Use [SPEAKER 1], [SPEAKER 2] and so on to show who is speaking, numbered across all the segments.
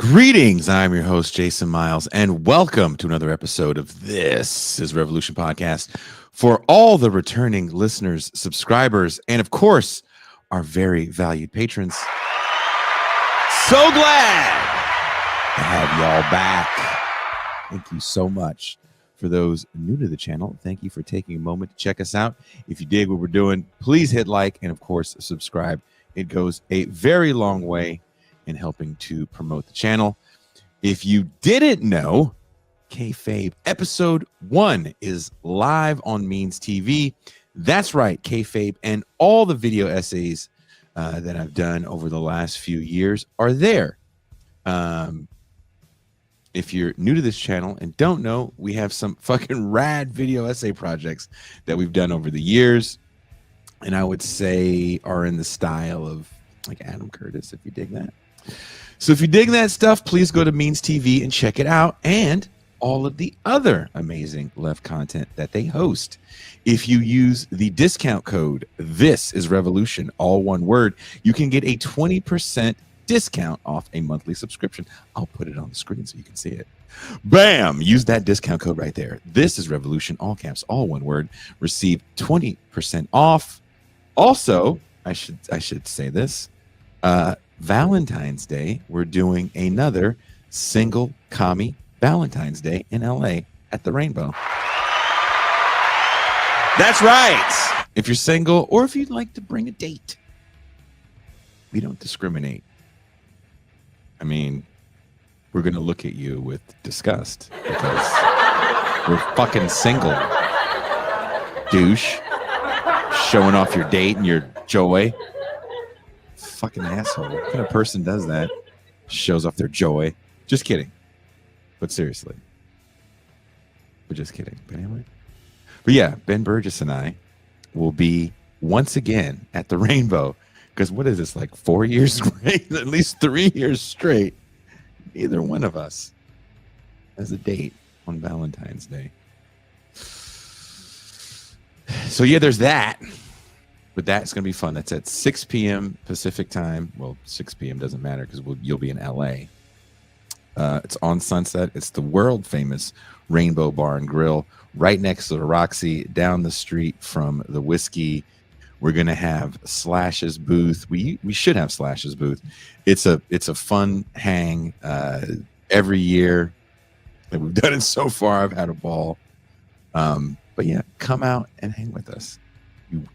[SPEAKER 1] Greetings, I'm your host, Jason Miles, and welcome to another episode of This is Revolution Podcast for all the returning listeners, subscribers, and of course, our very valued patrons. So glad to have y'all back. Thank you so much. For those new to the channel, thank you for taking a moment to check us out. If you dig what we're doing, please hit like and, of course, subscribe. It goes a very long way in helping to promote the channel. If you didn't know, Kayfabe episode 1 is live on Means TV. That's right, Kayfabe and all the video essays that I've done over the last few years are there. If you're new to this channel and don't know, we have some fucking rad video essay projects that we've done over the years, and I would say are in the style of like Adam Curtis, if you dig that. So if you dig that stuff, please go to Means TV and check it out, and all of the other amazing left content that they host. If you use the discount code, This is Revolution, all one word, you can get a 20% discount off a monthly subscription. I'll put it on the screen so you can see it. Bam! Use that discount code right there. This is Revolution, all caps, all one word. Receive 20% off. Also, I should say this. Valentine's Day, we're doing another single commie Valentine's Day in LA at the Rainbow. That's right. If you're single or if you'd like to bring a date, we don't discriminate. I mean, we're going to look at you with disgust because we're fucking single. Douche. Showing off your date and your joy. Fucking asshole. What kind of person does that? Shows off their joy. Just kidding. But seriously. We're just kidding. But anyway. But yeah, Ben Burgess and I will be once again at the Rainbow. Because what is this, like 4 years straight? At least 3 years straight. Neither one of us has a date on Valentine's Day. So yeah, there's that. But that's going to be fun. That's at 6 p.m. Pacific time. Well, 6 p.m. doesn't matter because you'll be in LA. It's on Sunset. It's the world famous Rainbow Bar and Grill right next to the Roxy, down the street from the Whiskey. We're gonna have Slash's booth. We should have Slash's booth. It's a fun hang every year that we've done it so far. I've had a ball. But yeah, come out and hang with us.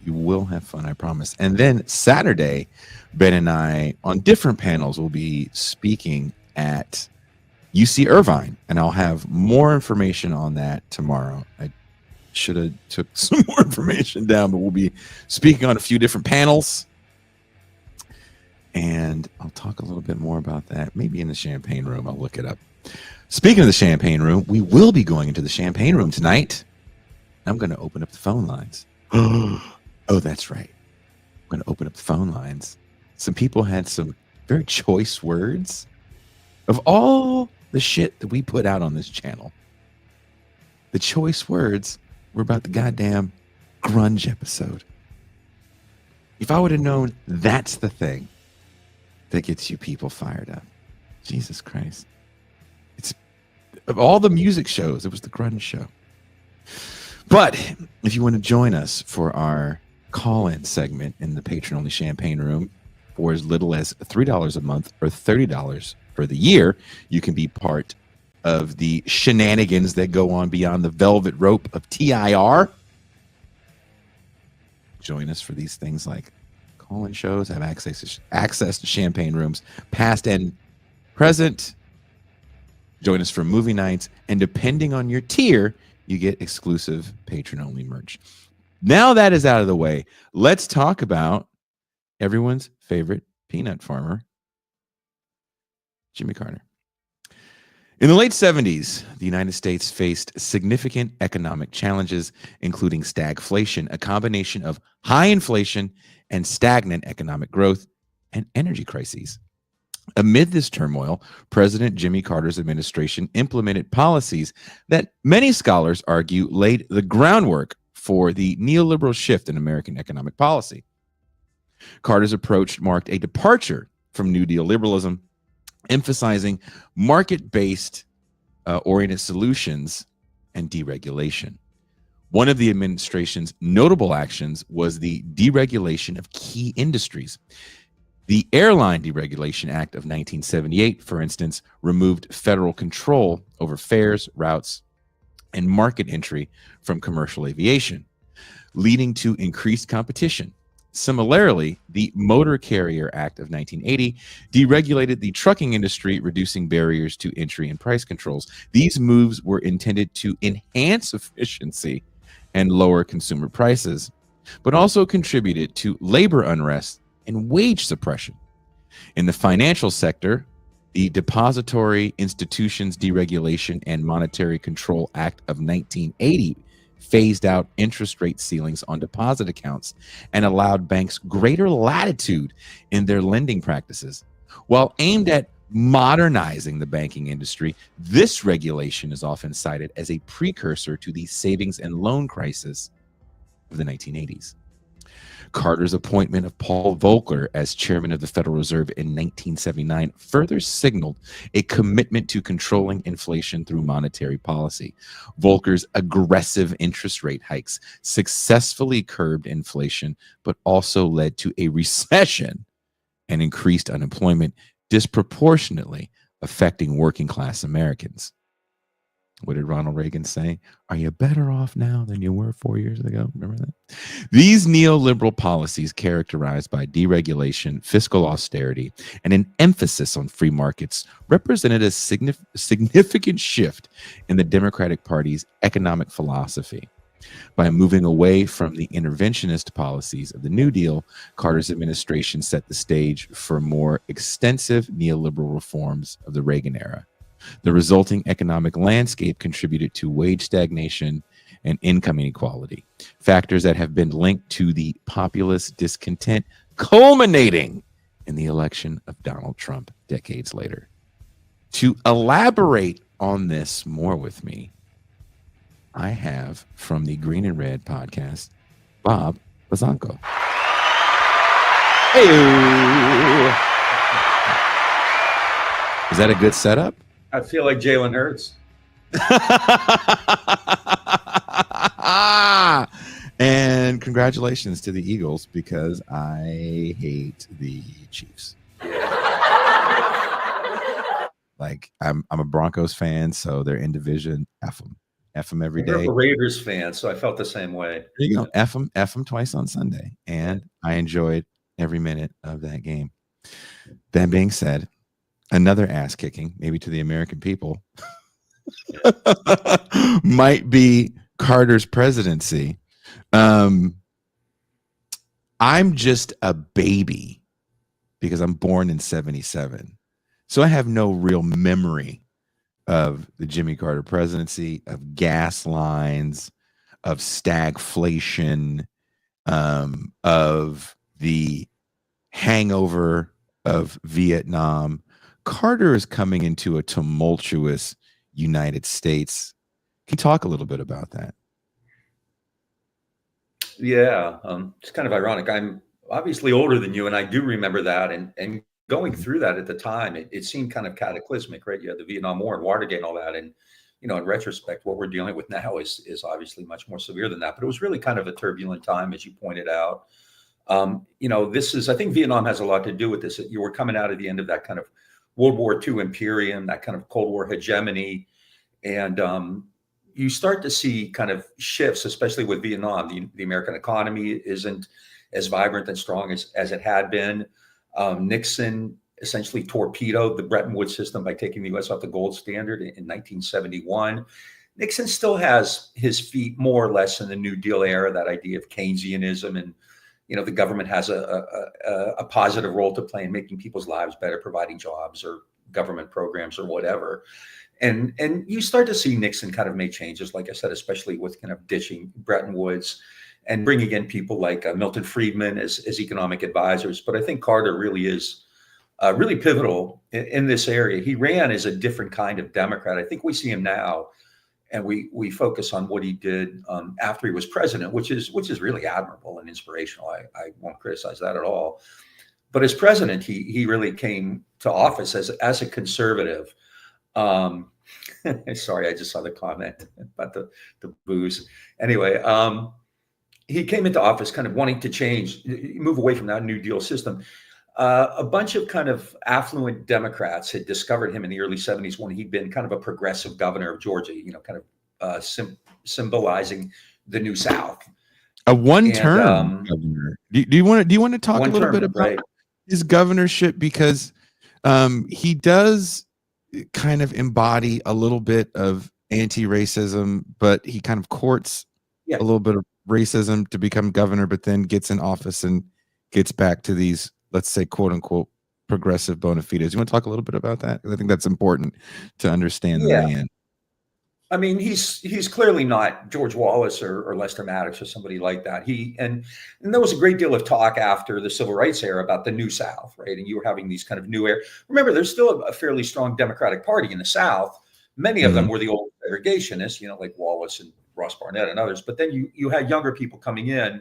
[SPEAKER 1] You will have fun, I promise. And then Saturday, Ben and I on different panels will be speaking at UC Irvine, and I'll have more information on that tomorrow. I should have took some more information down, but we'll be speaking on a few different panels, and I'll talk a little bit more about that maybe in the champagne room. I'll look it up. Speaking of the champagne room, we will be going into the champagne room tonight. I'm going to open up the phone lines. Oh, that's right. I'm going to open up the phone lines. Some people had some very choice words of all the shit that we put out on this channel. The choice words were about the goddamn grunge episode. If I would have known that's the thing that gets you people fired up. Jesus Christ. It's of all the music shows, it was the grunge show. But if you want to join us for our call-in segment in the patron-only champagne room for as little as $3 a month or $30 for the year, you can be part of the shenanigans that go on beyond the velvet rope of TIR. Join us for these things like call-in shows, have access to champagne rooms, past and present. Join us for movie nights, and depending on your tier, you get exclusive patron-only merch. Now that is out of the way, let's talk about everyone's favorite peanut farmer, Jimmy Carter. In the late 70s, the United States faced significant economic challenges, including stagflation, a combination of high inflation and stagnant economic growth, and energy crises. Amid this turmoil, President Jimmy Carter's administration implemented policies that many scholars argue laid the groundwork for the neoliberal shift in American economic policy. Carter's approach marked a departure from New Deal liberalism, emphasizing market-based oriented solutions and deregulation. One of the administration's notable actions was the deregulation of key industries. The Airline Deregulation Act of 1978, for instance, removed federal control over fares, routes, and market entry from commercial aviation, leading to increased competition. Similarly, the Motor Carrier Act of 1980 deregulated the trucking industry, reducing barriers to entry and price controls. These moves were intended to enhance efficiency and lower consumer prices, but also contributed to labor unrest and wage suppression. In the financial sector, the Depository Institutions Deregulation and Monetary Control Act of 1980 phased out interest rate ceilings on deposit accounts and allowed banks greater latitude in their lending practices. While aimed at modernizing the banking industry, this regulation is often cited as a precursor to the savings and loan crisis of the 1980s. Carter's appointment of Paul Volcker as chairman of the Federal Reserve in 1979 further signaled a commitment to controlling inflation through monetary policy. Volcker's aggressive interest rate hikes successfully curbed inflation, but also led to a recession and increased unemployment, disproportionately affecting working class Americans. What did Ronald Reagan say? Are you better off now than you were 4 years ago? Remember that? These neoliberal policies, characterized by deregulation, fiscal austerity, and an emphasis on free markets, represented a significant shift in the Democratic Party's economic philosophy. By moving away from the interventionist policies of the New Deal, Carter's administration set the stage for more extensive neoliberal reforms of the Reagan era. The resulting economic landscape contributed to wage stagnation and income inequality, factors that have been linked to the populist discontent culminating in the election of Donald Trump decades later. To elaborate on this more with me, I have from the Green and Red podcast, Bob Buzzanco. Hey, is that a good setup?
[SPEAKER 2] I feel like Jalen Hurts.
[SPEAKER 1] And congratulations to the Eagles, because I hate the Chiefs. Like I'm a Broncos fan, so they're in division. F them every day.
[SPEAKER 2] I'm a Raiders fan, so I felt the same way.
[SPEAKER 1] There you go. F them twice on Sunday, and I enjoyed every minute of that game. That being said, another ass kicking, maybe to the American people, might be Carter's presidency. I'm just a baby because I'm born in 1977. So I have no real memory of the Jimmy Carter presidency, of gas lines, of stagflation, of the hangover of Vietnam. Carter is coming into a tumultuous United States. Can you talk a little bit about that?
[SPEAKER 2] Yeah, it's kind of ironic. I'm obviously older than you, and I do remember that. And going through that at the time, it seemed kind of cataclysmic, right? You had the Vietnam War and Watergate and all that. And, you know, in retrospect, what we're dealing with now is obviously much more severe than that. But it was really kind of a turbulent time, as you pointed out. You know, I think Vietnam has a lot to do with this. You were coming out of the end of that kind of World War II imperium, that kind of Cold War hegemony. And you start to see kind of shifts, especially with Vietnam. The American economy isn't as vibrant and strong as it had been. Nixon essentially torpedoed the Bretton Woods system by taking the U.S. off the gold standard in 1971. Nixon still has his feet more or less in the New Deal era, that idea of Keynesianism, and you know, the government has a positive role to play in making people's lives better, providing jobs or government programs or whatever. And you start to see Nixon kind of make changes, like I said, especially with kind of ditching Bretton Woods and bringing in people like Milton Friedman as economic advisors. But I think Carter really is really pivotal in this area. He ran as a different kind of Democrat. I think we see him now, and we focus on what he did after he was president, which is really admirable and inspirational. I won't criticize that at all. But as president, he really came to office as a conservative. Sorry, I just saw the comment about the booze. Anyway, he came into office kind of wanting to change, move away from that New Deal system. A bunch of kind of affluent Democrats had discovered him in the early 70s when he'd been kind of a progressive governor of Georgia, kind of symbolizing the New South.
[SPEAKER 1] A one-term governor. Do you want to talk a little bit about his governorship, because he does kind of embody a little bit of anti-racism, but he kind of courts a little bit of racism to become governor, but then gets in office and gets back to these, let's say, quote unquote, progressive bona fides. You want to talk a little bit about that? I think that's important to understand the man.
[SPEAKER 2] I mean, he's clearly not George Wallace or Lester Maddox or somebody like that. And there was a great deal of talk after the Civil Rights era about the New South, right? And you were having these kind of new era. Remember, there's still a fairly strong Democratic Party in the South. Many of them were the old segregationists, like Wallace and Ross Barnett and others. But then you had younger people coming in,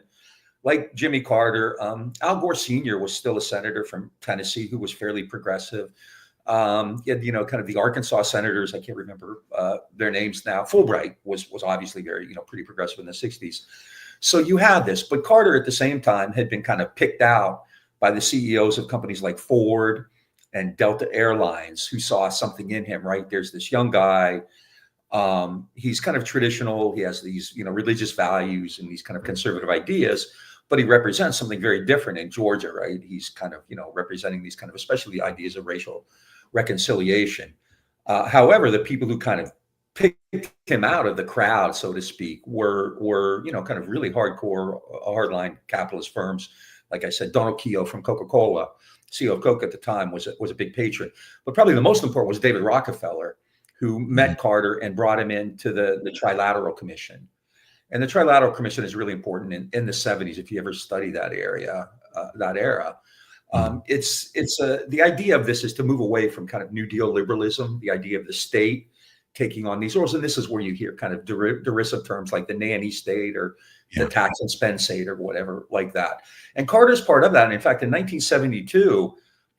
[SPEAKER 2] like Jimmy Carter. Al Gore Sr. was still a senator from Tennessee who was fairly progressive. Kind of the Arkansas senators, I can't remember their names now. Fulbright was obviously very, pretty progressive in the 60s. So you had this, but Carter at the same time had been kind of picked out by the CEOs of companies like Ford and Delta Airlines, who saw something in him, right? There's this young guy. He's kind of traditional. He has these, religious values and these kind of conservative ideas, but he represents something very different in Georgia, right? He's kind of, representing these kind of, especially ideas of racial reconciliation. However, the people who kind of picked him out of the crowd, so to speak, were kind of really hardcore, hardline capitalist firms. Like I said, Donald Keough from Coca-Cola, CEO of Coke at the time, was a big patron. But probably the most important was David Rockefeller, who met Carter and brought him into the Trilateral Commission. And the Trilateral Commission is really important in the 70s, if you ever study that era. It's the idea of this is to move away from kind of New Deal liberalism, the idea of the state taking on these roles. And this is where you hear kind of derisive terms like the nanny state or the tax and spend state or whatever like that. And Carter's part of that. And in fact, in 1972,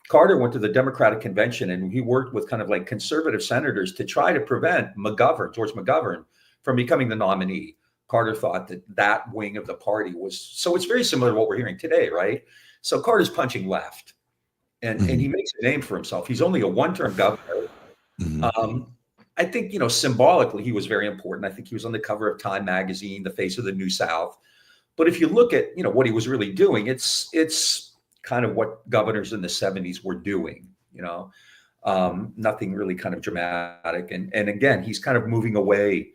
[SPEAKER 2] Carter went to the Democratic Convention and he worked with kind of like conservative senators to try to prevent George McGovern, from becoming the nominee. Carter thought that wing of the party was, so it's very similar to what we're hearing today, right? So Carter's punching left, and he makes a name for himself. He's only a one-term governor. I think, symbolically, he was very important. I think he was on the cover of Time magazine, the face of the New South. But if you look at, what he was really doing, it's kind of what governors in the 70s were doing, nothing really kind of dramatic. And again, he's kind of moving away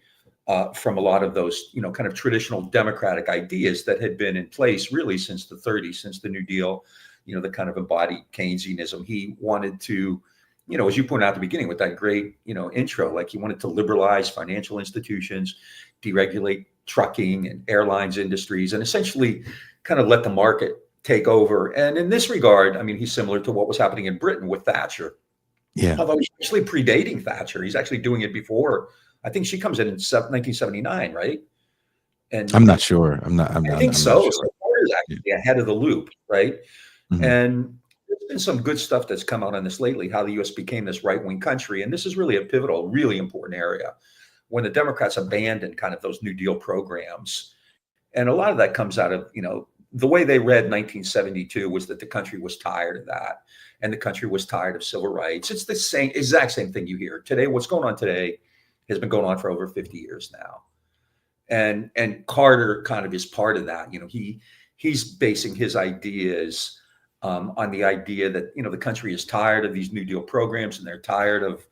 [SPEAKER 2] from a lot of those, kind of traditional democratic ideas that had been in place really since the 30s, since the New Deal, the kind of embodied Keynesianism. He wanted to, as you pointed out at the beginning with that great, intro, like he wanted to liberalize financial institutions, deregulate trucking and airlines industries, and essentially kind of let the market take over. And in this regard, I mean, he's similar to what was happening in Britain with Thatcher. Yeah. Although he's actually predating Thatcher. He's actually doing it before. I think she comes in 1979, right? And
[SPEAKER 1] I'm not sure. I
[SPEAKER 2] think so. Sure. So Carter's actually ahead of the loop, right? And there's been some good stuff that's come out on this lately, how the U.S. became this right-wing country. And this is really a pivotal, really important area when the Democrats abandoned kind of those New Deal programs. And a lot of that comes out of, the way they read 1972 was that the country was tired of that. And the country was tired of civil rights. It's the exact same thing you hear today. What's going on today has been going on for over 50 years now. And Carter kind of is part of that. He's basing his ideas on the idea that, the country is tired of these New Deal programs, and they're tired of,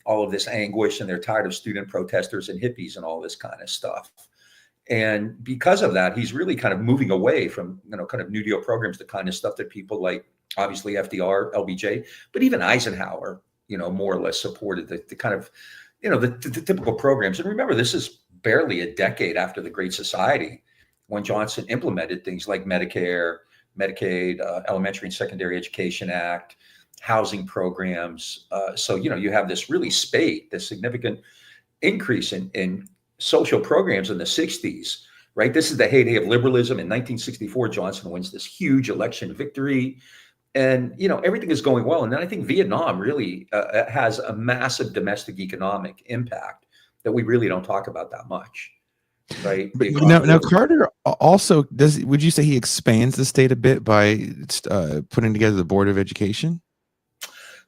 [SPEAKER 2] all of this anguish, and they're tired of student protesters and hippies and all this kind of stuff. And because of that, he's really kind of moving away from, kind of New Deal programs, the kind of stuff that people like, obviously FDR, LBJ, but even Eisenhower, more or less supported the kind of, the typical programs. And remember, this is barely a decade after the Great Society, when Johnson implemented things like Medicare, Medicaid, Elementary and Secondary Education Act, housing programs. So, you have this really this significant increase in social programs in the 60s right? This is the heyday of liberalism. In 1964, Johnson wins this huge election victory, and everything is going well. And then I think Vietnam really has a massive domestic economic impact that we really don't talk about that much, right?
[SPEAKER 1] But now Carter also does. Would you say he expands the state a bit by putting together the Board of Education?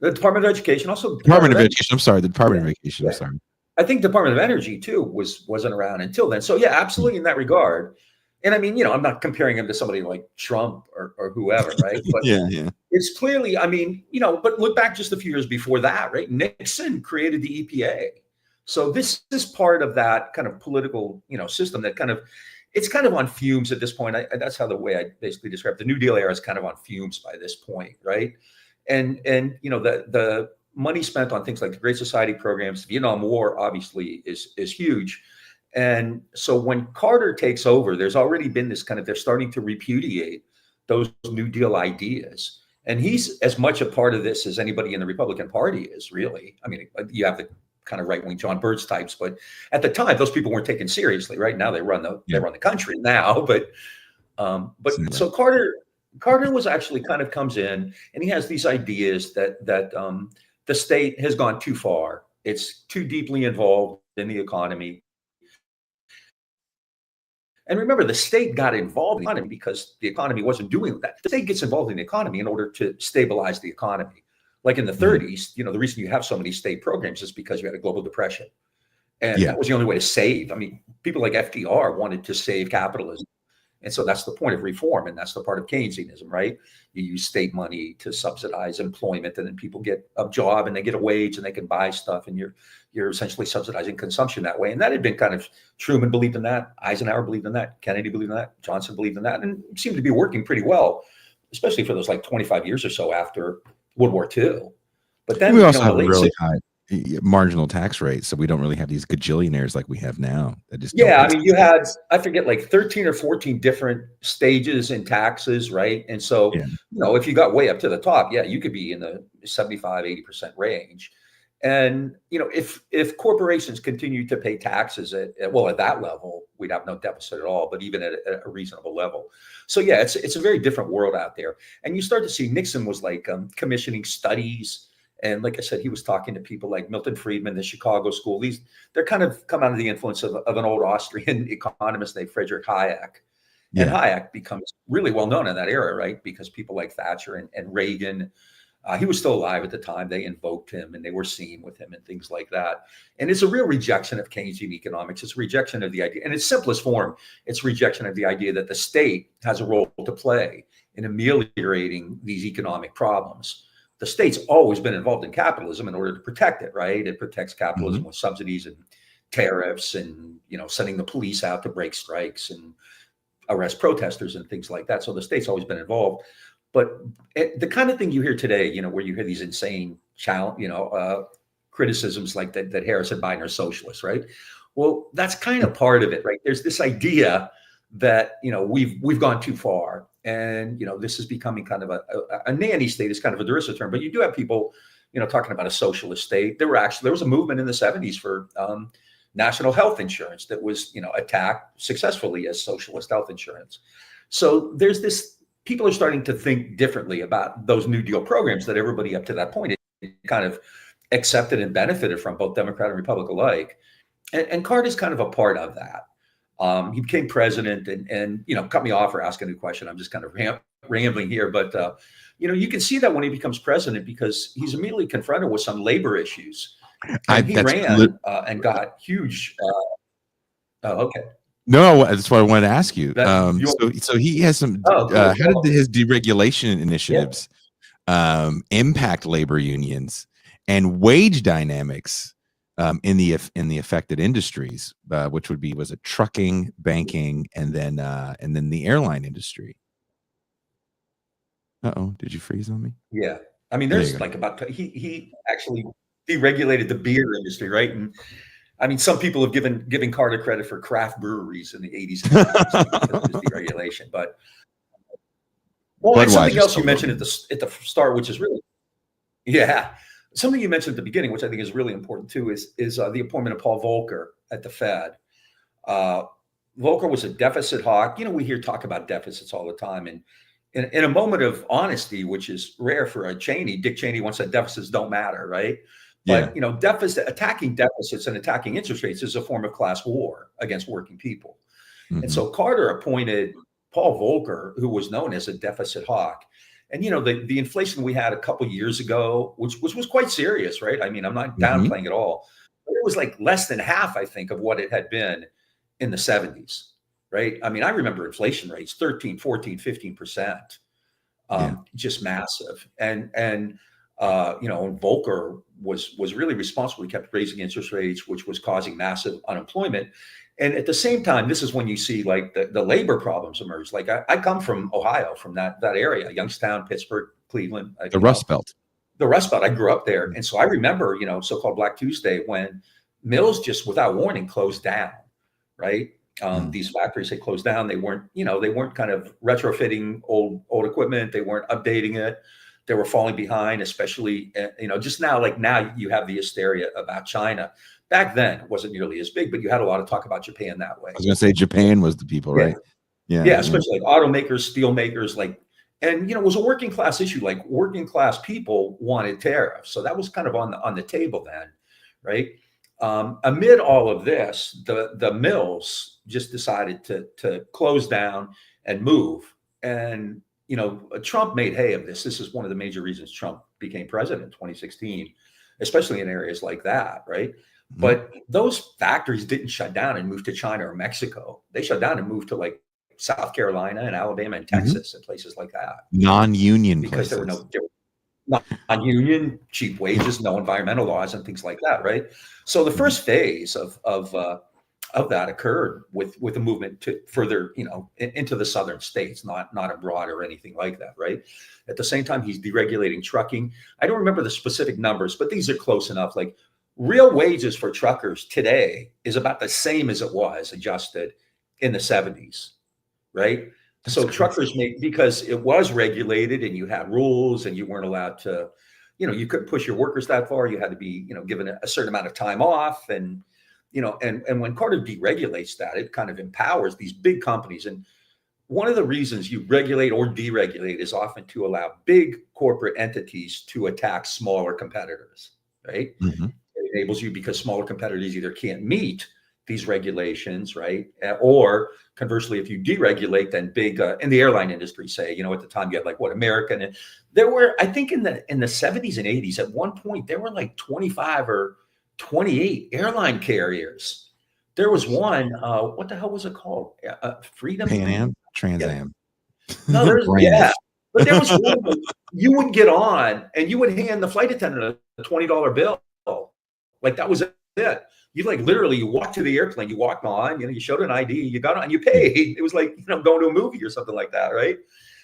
[SPEAKER 2] The Department of Education, also
[SPEAKER 1] Department of Education. I'm sorry, the Department of Education.
[SPEAKER 2] Yeah.
[SPEAKER 1] I'm sorry.
[SPEAKER 2] I think Department of Energy too wasn't around until then. So yeah, absolutely in that regard. And I mean, I'm not comparing him to somebody like Trump or whoever, right? But
[SPEAKER 1] yeah.
[SPEAKER 2] It's clearly, I mean, but look back just a few years before that, right? Nixon created the EPA. So this is part of that kind of political, system that it's kind of on fumes at this point. That's how the way I basically describe it. The New Deal era is kind of on fumes by this point, right? And the money spent on things like the Great Society programs, the Vietnam War obviously is huge. And so when Carter takes over, there's already been this they're starting to repudiate those New Deal ideas. And he's as much a part of this as anybody in the Republican Party is, really. I mean, you have the kind of right-wing John Birch types, but at the time, those people weren't taken seriously. Right now, they run the country now. But so Carter was actually comes in, and he has these ideas that the state has gone too far. It's too deeply involved in the economy. And remember, the state got involved in the economy because the economy wasn't doing that. The state gets involved in the economy in order to stabilize the economy. Like in the 30s, the reason you have so many state programs is because you had a global depression. And that was the only way to save. I mean, people like FDR wanted to save capitalism. And so that's the point of reform. And that's the part of Keynesianism, right? You use state money to subsidize employment, and then people get a job and they get a wage and they can buy stuff. And you're essentially subsidizing consumption that way. And that had been Truman believed in that. Eisenhower believed in that. Kennedy believed in that. Johnson believed in that. And it seemed to be working pretty well, especially for those 25 years or so after World War II. But then
[SPEAKER 1] we also have a really high marginal tax rate, so we don't really have these gajillionaires like we have now. That just
[SPEAKER 2] I mean, you had, I forget, 13 or 14 different stages in taxes, right? And so, if you got way up to the top, you could be in the 75, 80% range. And, if corporations continue to pay taxes at that level, we'd have no deficit at all, but even at a reasonable level. So, it's a very different world out there. And you start to see Nixon was commissioning studies. And like I said, he was talking to people like Milton Friedman, the Chicago School. They're come out of the influence of an old Austrian economist named Friedrich Hayek. And Hayek becomes really well known in that era, right? Because people like Thatcher and Reagan, he was still alive at the time. They invoked him and they were seen with him and things like that. And it's a real rejection of Keynesian economics. It's a rejection of the idea, in its simplest form, it's rejection of the idea that the state has a role to play in ameliorating these economic problems. The state's always been involved in capitalism in order to protect it, right? It protects capitalism with subsidies and tariffs and, sending the police out to break strikes and arrest protesters and things like that. So the state's always been involved. But the kind of thing you hear today, where you hear these insane, criticisms like that Harris and Biden are socialists, right? Well, that's kind of part of it, right? There's this idea that, we've gone too far. And, this is becoming kind of a nanny state is kind of a derisive term, but you do have people, talking about a socialist state. There was a movement in the 70s for national health insurance that was, attacked successfully as socialist health insurance. So there's this, people are starting to think differently about those New Deal programs that everybody up to that point kind of accepted and benefited from, both Democrat and Republican alike. And Carter's kind of a part of that. He became president and cut me off for asking a question. I'm just kind of rambling here, but you can see that when he becomes president, because he's immediately confronted with some labor issues. And he ran and got huge. Okay.
[SPEAKER 1] No, that's what I wanted to ask you. So he has some.
[SPEAKER 2] Cool.
[SPEAKER 1] How did his deregulation initiatives impact labor unions and wage dynamics in the affected industries, which was it trucking, banking, and then the airline industry? Did you freeze on me?
[SPEAKER 2] Yeah, I mean, there's he actually deregulated the beer industry, right? And I mean, some people have given Carter credit for craft breweries in the 80s and 90s because of his deregulation. But something else you mentioned at the start, which is really, something you mentioned at the beginning, which I think is really important too, is the appointment of Paul Volcker at the Fed. Volcker was a deficit hawk. We hear talk about deficits all the time. And in a moment of honesty, which is rare for a Cheney, Dick Cheney once said deficits don't matter, right?
[SPEAKER 1] Yeah.
[SPEAKER 2] But attacking deficits and attacking interest rates is a form of class war against working people. And so Carter appointed Paul Volcker, who was known as a deficit hawk. And the inflation we had a couple years ago, which was quite serious, right? I mean, I'm not downplaying at all, but it was like less than half, I think, of what it had been in the 70s, right? I mean, I remember inflation rates 13, 14, 15%, just massive. And Volcker was really responsible. He kept raising interest rates, which was causing massive unemployment. And at the same time, this is when you see like the labor problems emerge. Like I come from Ohio, from that area, Youngstown, Pittsburgh, Cleveland.
[SPEAKER 1] The Rust Belt.
[SPEAKER 2] The Rust Belt. I grew up there. And so I remember, so-called Black Tuesday, when mills just without warning closed down, right? These factories, they closed down. They weren't kind of retrofitting old equipment. They weren't updating it. They were falling behind, especially, just now, like now you have the hysteria about China. Back then, it wasn't nearly as big, but you had a lot of talk about Japan that way.
[SPEAKER 1] I was going to say Japan was the people, right?
[SPEAKER 2] Yeah, especially like automakers, steel makers, and it was a working class issue. Like working class people wanted tariffs, so that was kind of on the table then, right? Amid all of this, the mills just decided to close down and move. And Trump made hay of this. This is one of the major reasons Trump became president in 2016, especially in areas like that, right? But those factories didn't shut down and move to China or Mexico. They shut down and moved to like South Carolina and Alabama and Texas and places like that.
[SPEAKER 1] Non-union
[SPEAKER 2] because
[SPEAKER 1] places.
[SPEAKER 2] there were non-union, cheap wages, no environmental laws and things like that, right? So the first phase of that occurred with a movement to further, into the southern states, not abroad or anything like that, right? At the same time, he's deregulating trucking. I don't remember the specific numbers, but these are close enough. Like real wages for truckers today is about the same as it was adjusted in the 70s, right? So truckers because it was regulated and you had rules and you weren't allowed to, you couldn't push your workers that far. You had to be, given a certain amount of time off. And, and when Carter deregulates that, it kind of empowers these big companies. And one of the reasons you regulate or deregulate is often to allow big corporate entities to attack smaller competitors, right? It enables you because smaller competitors either can't meet these regulations, right? Or conversely, if you deregulate, then big in the airline industry, say, at the time you had like American, and there were, I think in the 70s and 80s, at one point there were like 25 or 28 airline carriers. There was one, what the hell was it called? Freedom?
[SPEAKER 1] Pan Am? Trans Am.
[SPEAKER 2] No, but there was one you would get on and you would hand the flight attendant a $20 bill. Like that was it. You like literally you walked to the airplane, you walked on, you showed an ID, you got on, you paid. It was like, going to a movie or something like that, right?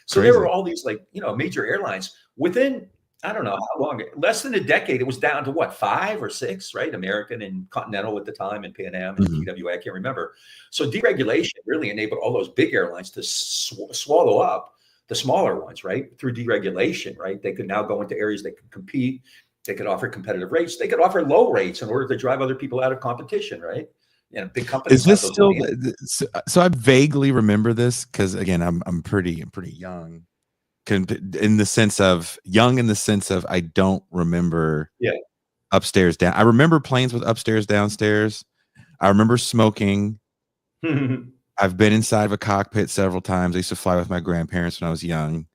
[SPEAKER 2] So there were all these like, major airlines within, I don't know how long, less than a decade, it was down to what, 5 or 6, right? American and Continental at the time and Pan Am and TWA, I can't remember. So deregulation really enabled all those big airlines to swallow up the smaller ones, right? Through deregulation, right? They could now go into areas they could compete. They could offer competitive rates. They could offer low rates in order to drive other people out of competition, right? Big companies.
[SPEAKER 1] Is this still? So I vaguely remember this because again, I'm pretty young, in the sense of I don't remember. Upstairs down. I remember planes with upstairs downstairs. I remember smoking. I've been inside of a cockpit several times. I used to fly with my grandparents when I was young.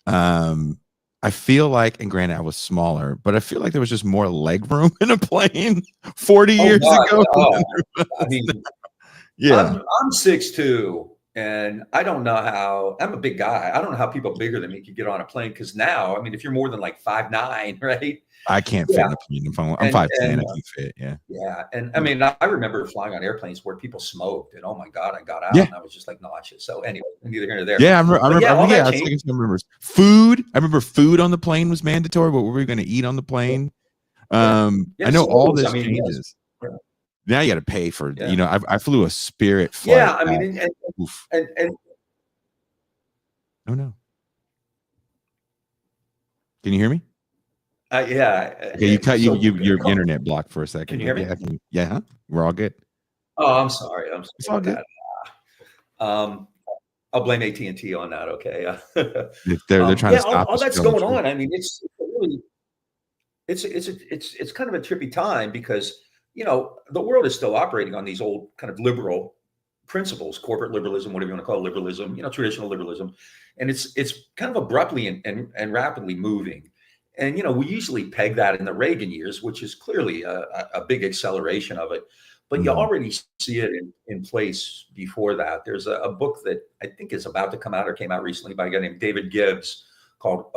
[SPEAKER 1] I feel like, and granted, I was smaller, but I feel like there was just more leg room in a plane 40 years ago.
[SPEAKER 2] I mean, I'm 6'2", and I don't know how. I'm a big guy. I don't know how people bigger than me could get on a plane. Because now, I mean, if you're more than like 5'9", right?
[SPEAKER 1] I can't fit in a plane. I'm 5'10". I can fit.
[SPEAKER 2] Yeah. And I mean, I remember flying on airplanes where people smoked, and oh my God, I got out and I was just like nauseous. So anyway, neither here nor there.
[SPEAKER 1] Yeah, I remember food. I remember food on the plane was mandatory. What were we going to eat on the plane? I know all this changes. Now you got to pay for. I flew a Spirit flight.
[SPEAKER 2] Yeah, I mean, and
[SPEAKER 1] oh no. Can you hear me? You cut your internet blocked for a second.
[SPEAKER 2] Can you hear me?
[SPEAKER 1] Yeah, we're all good.
[SPEAKER 2] Oh, I'm sorry.
[SPEAKER 1] It's all good.
[SPEAKER 2] Um, I'll blame AT&T on that. Okay.
[SPEAKER 1] They're trying
[SPEAKER 2] Yeah,
[SPEAKER 1] to stop
[SPEAKER 2] all
[SPEAKER 1] us from
[SPEAKER 2] that's
[SPEAKER 1] telling the
[SPEAKER 2] going
[SPEAKER 1] truth.
[SPEAKER 2] on. I mean, it's really, it's kind of a trippy time because, the world is still operating on these old kind of liberal principles, corporate liberalism, whatever you want to call it, liberalism, traditional liberalism. And it's kind of abruptly and rapidly moving. And, we usually peg that in the Reagan years, which is clearly a big acceleration of it. But you
[SPEAKER 1] Mhm.
[SPEAKER 2] already see it in place before that. There's a book that I think is about to come out or came out recently by a guy named David Gibbs called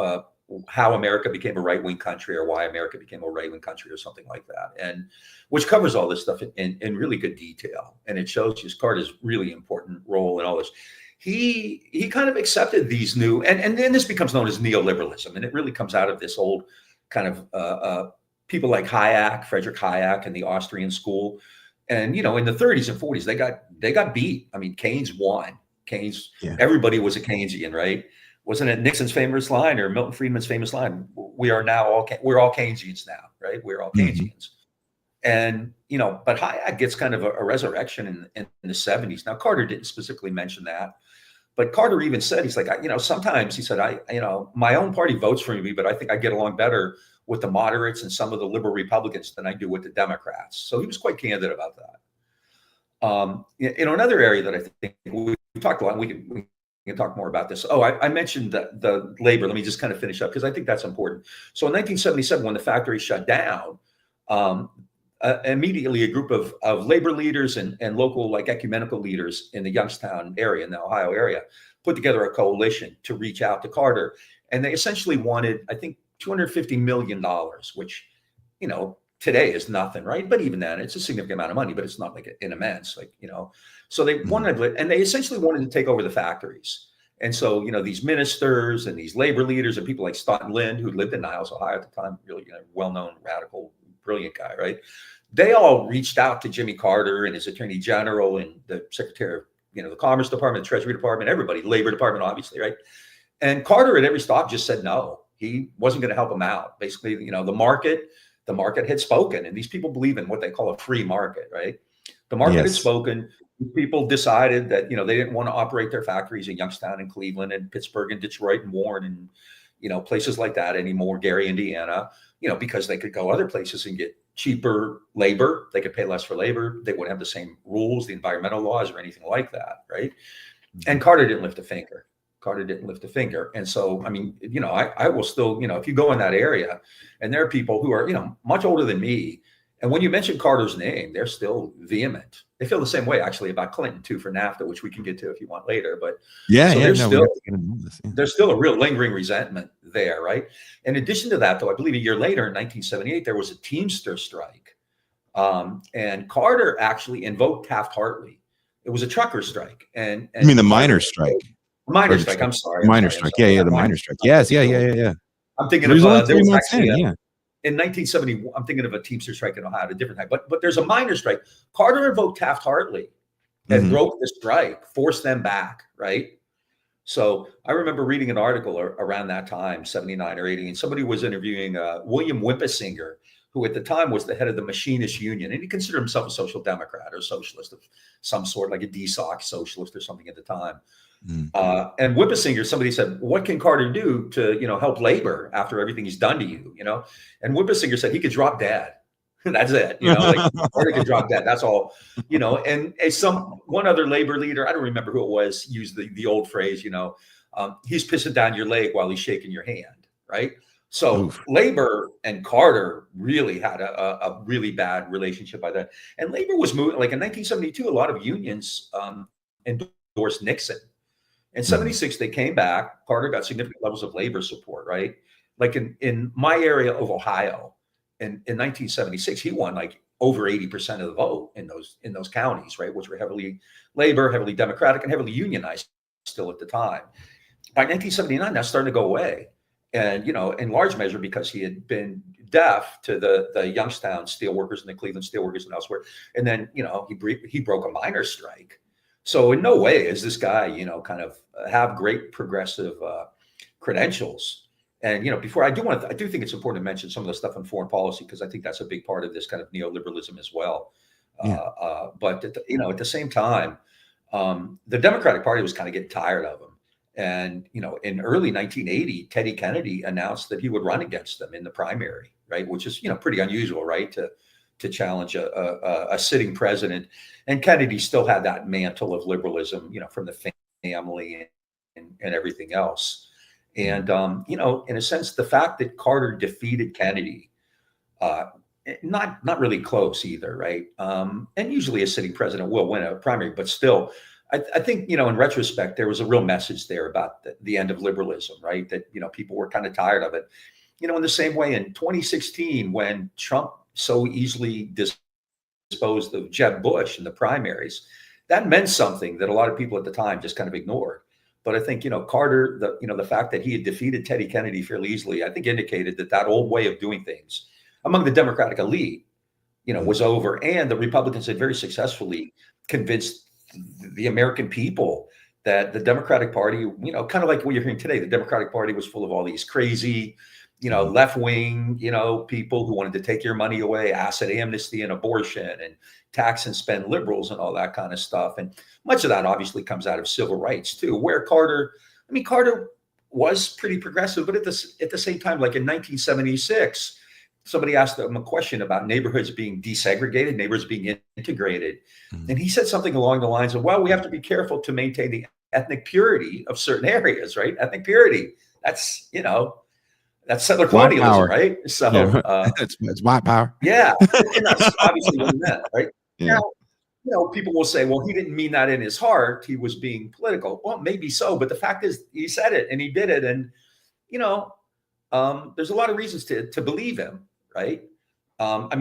[SPEAKER 2] How America Became a Right-Wing Country, or Why America Became a Right-Wing Country, or something like that. And which covers all this stuff in really good detail. And it shows just Carter's really important role in all this. He kind of accepted these new, and then this becomes known as neoliberalism. And it really comes out of this old kind of people like Friedrich Hayek and the Austrian school. And, in the 30s and 40s, they got beat. I mean, Keynes won.
[SPEAKER 1] Yeah.
[SPEAKER 2] Everybody was a Keynesian, right? Wasn't it Nixon's famous line or Milton Friedman's famous line? We're all Keynesians now, right? We're all
[SPEAKER 1] Mhm.
[SPEAKER 2] Keynesians. And, but Hayek gets kind of a resurrection in the 70s. Now, Carter didn't specifically mention that, but Carter even said, he's like, sometimes he said, my own party votes for me, but I think I get along better with the moderates and some of the liberal Republicans than I do with the Democrats. So he was quite candid about that. Another area that I think we've talked a lot, we can talk more about this. Oh, I mentioned the labor. Let me just kind of finish up because I think that's important. So in 1977, when the factory shut down, immediately a group of labor leaders and local ecumenical leaders in the Youngstown area, in the Ohio area, put together a coalition to reach out to Carter. And they essentially wanted, I think, $250 million, which, today is nothing, right? But even then, it's a significant amount of money, but it's not like an immense, so they wanted, and they essentially wanted to take over the factories. And so, these ministers and these labor leaders and people like Stoughton Lind, who lived in Niles, Ohio at the time, really well-known, radical, brilliant guy, right? They all reached out to Jimmy Carter and his attorney general and the secretary of, the Commerce Department, the Treasury Department, everybody, Labor Department, obviously, right? And Carter at every stop just said no. He wasn't going to help them out. Basically, the market had spoken, and these people believe in what they call a free market, right? The market had spoken. People decided that, they didn't want to operate their factories in Youngstown and Cleveland and Pittsburgh and Detroit and Warren and, places like that anymore, Gary, Indiana, because they could go other places and get cheaper labor. They could pay less for labor. They wouldn't have the same rules, the environmental laws or anything like that, right? And Carter didn't lift a finger. And so, I mean, I will still, if you go in that area and there are people who are, much older than me, and when you mention Carter's name, they're still vehement. They feel the same way actually about Clinton too for NAFTA, which we can get to if you want later. But there's still a real lingering resentment there, right? In addition to that, though, I believe a year later in 1978, there was a Teamster strike. And Carter actually invoked Taft-Hartley. It was a trucker strike. And
[SPEAKER 1] you mean the miners' strike?
[SPEAKER 2] Miners' strike. I'm sorry.
[SPEAKER 1] Miners' strike. Yeah, the miners' strike. Yes, yeah.
[SPEAKER 2] I'm thinking of there was actually in 1970. I'm thinking of a Teamster strike in Ohio, a different type. But there's a miners' strike. Carter invoked Taft-Hartley and broke the strike, forced them back, right? So I remember reading an article around that time, 79 or 80, and somebody was interviewing William Wimpesinger, who at the time was the head of the Machinist Union, and he considered himself a social democrat or socialist of some sort, like a DSOC socialist or something at the time. And Wimpesinger, somebody said, what can Carter do to, help labor after everything he's done to you, And Wimpesinger said he could drop dead. That's it, Carter could drop dead. That's all, and one other labor leader, I don't remember who it was, used the old phrase, he's pissing down your leg while he's shaking your hand, right? So labor and Carter really had a really bad relationship by then. And labor was moving, like in 1972, a lot of unions endorsed Nixon. In 76, they came back. Carter got significant levels of labor support, right? Like in my area of Ohio, in 1976, he won like over 80% of the vote in those counties, right? Which were heavily labor, heavily Democratic, and heavily unionized still at the time. By 1979, that's starting to go away. And, in large measure because he had been deaf to the Youngstown steelworkers and the Cleveland steelworkers and elsewhere. And then, he broke a miners' strike. So in no way is this guy, kind of have great progressive credentials. And, before I do think it's important to mention some of the stuff on foreign policy, because I think that's a big part of this kind of neoliberalism as well. But, at the same time, the Democratic Party was kind of getting tired of him. And, in early 1980, Teddy Kennedy announced that he would run against them in the primary, right? Which is, pretty unusual, right? To challenge a sitting president. And Kennedy still had that mantle of liberalism, from the family and everything else. And, in a sense, the fact that Carter defeated Kennedy, not really close either, right? And usually a sitting president will win a primary, but still, I think, in retrospect, there was a real message there about the end of liberalism, right? That, people were kind of tired of it. In the same way in 2016, when Trump so easily disposed of Jeb Bush in the primaries, that meant something that a lot of people at the time just kind of ignored. But I think, Carter, the fact that he had defeated Teddy Kennedy fairly easily, I think indicated that old way of doing things among the Democratic elite, was over. And the Republicans had very successfully convinced the American people that the Democratic Party, kind of like what you're hearing today, the Democratic Party was full of all these crazy, left-wing, people who wanted to take your money away, asset amnesty and abortion and tax and spend liberals and all that kind of stuff. And much of that obviously comes out of civil rights too, where Carter was pretty progressive, but at the same time, like in 1976, somebody asked him a question about neighborhoods being desegregated, neighborhoods being integrated. And he said something along the lines of, well, we have to be careful to maintain the ethnic purity of certain areas, right? Ethnic purity. That's, that's settler colonialism, right? So
[SPEAKER 1] it's white power.
[SPEAKER 2] Yeah. And that's obviously what he meant, right? Yeah. Now, people will say, well, he didn't mean that in his heart. He was being political. Well, maybe so. But the fact is, he said it and he did it. And, there's a lot of reasons to believe him, right?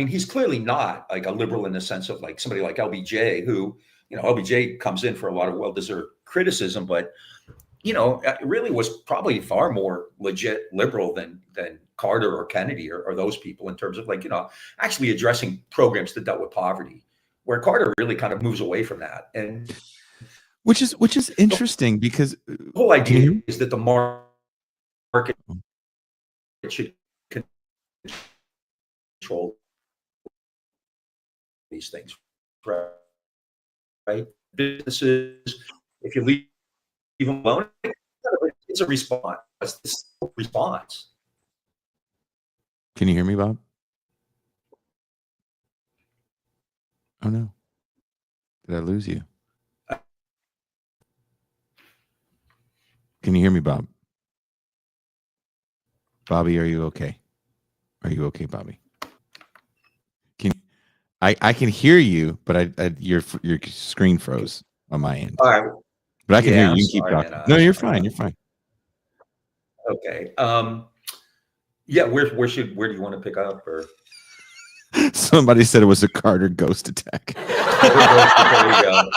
[SPEAKER 2] He's clearly not like a liberal in the sense of like somebody like LBJ, who, LBJ comes in for a lot of well-deserved criticism, but, it really was probably far more legit liberal than Carter or Kennedy or those people in terms of like, actually addressing programs that dealt with poverty, where Carter really kind of moves away from that. And
[SPEAKER 1] which is interesting because
[SPEAKER 2] the whole idea is that the market should control these things, right? Businesses, if you leave them alone, it's a response. It's a response.
[SPEAKER 1] Can you hear me, Bob? Oh no, did I lose you? Can you hear me, Bob? Bobby, are you okay? Are you okay, Bobby? I can hear you, but your screen froze on my end.
[SPEAKER 2] All right.
[SPEAKER 1] But I can hear you. You keep talking. No, you're fine. You're fine.
[SPEAKER 2] Okay. Yeah. Where do you want to pick up? Or
[SPEAKER 1] somebody said it was a Carter ghost attack.
[SPEAKER 2] There you go.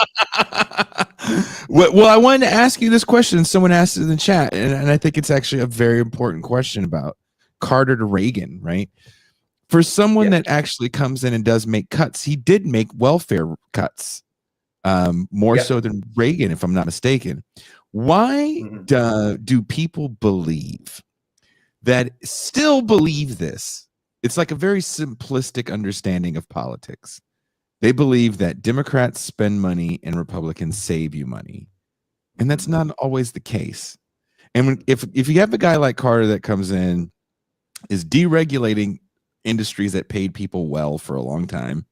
[SPEAKER 1] Well, I wanted to ask you this question. Someone asked it in the chat, and I think it's actually a very important question about Carter to Reagan, right? For someone that actually comes in and does make cuts, he did make welfare cuts, more so than Reagan, if I'm not mistaken. Why do people still believe this? It's like a very simplistic understanding of politics. They believe that Democrats spend money and Republicans save you money. And that's not always the case. And if you have a guy like Carter that comes in, is deregulating industries that paid people well for a long time,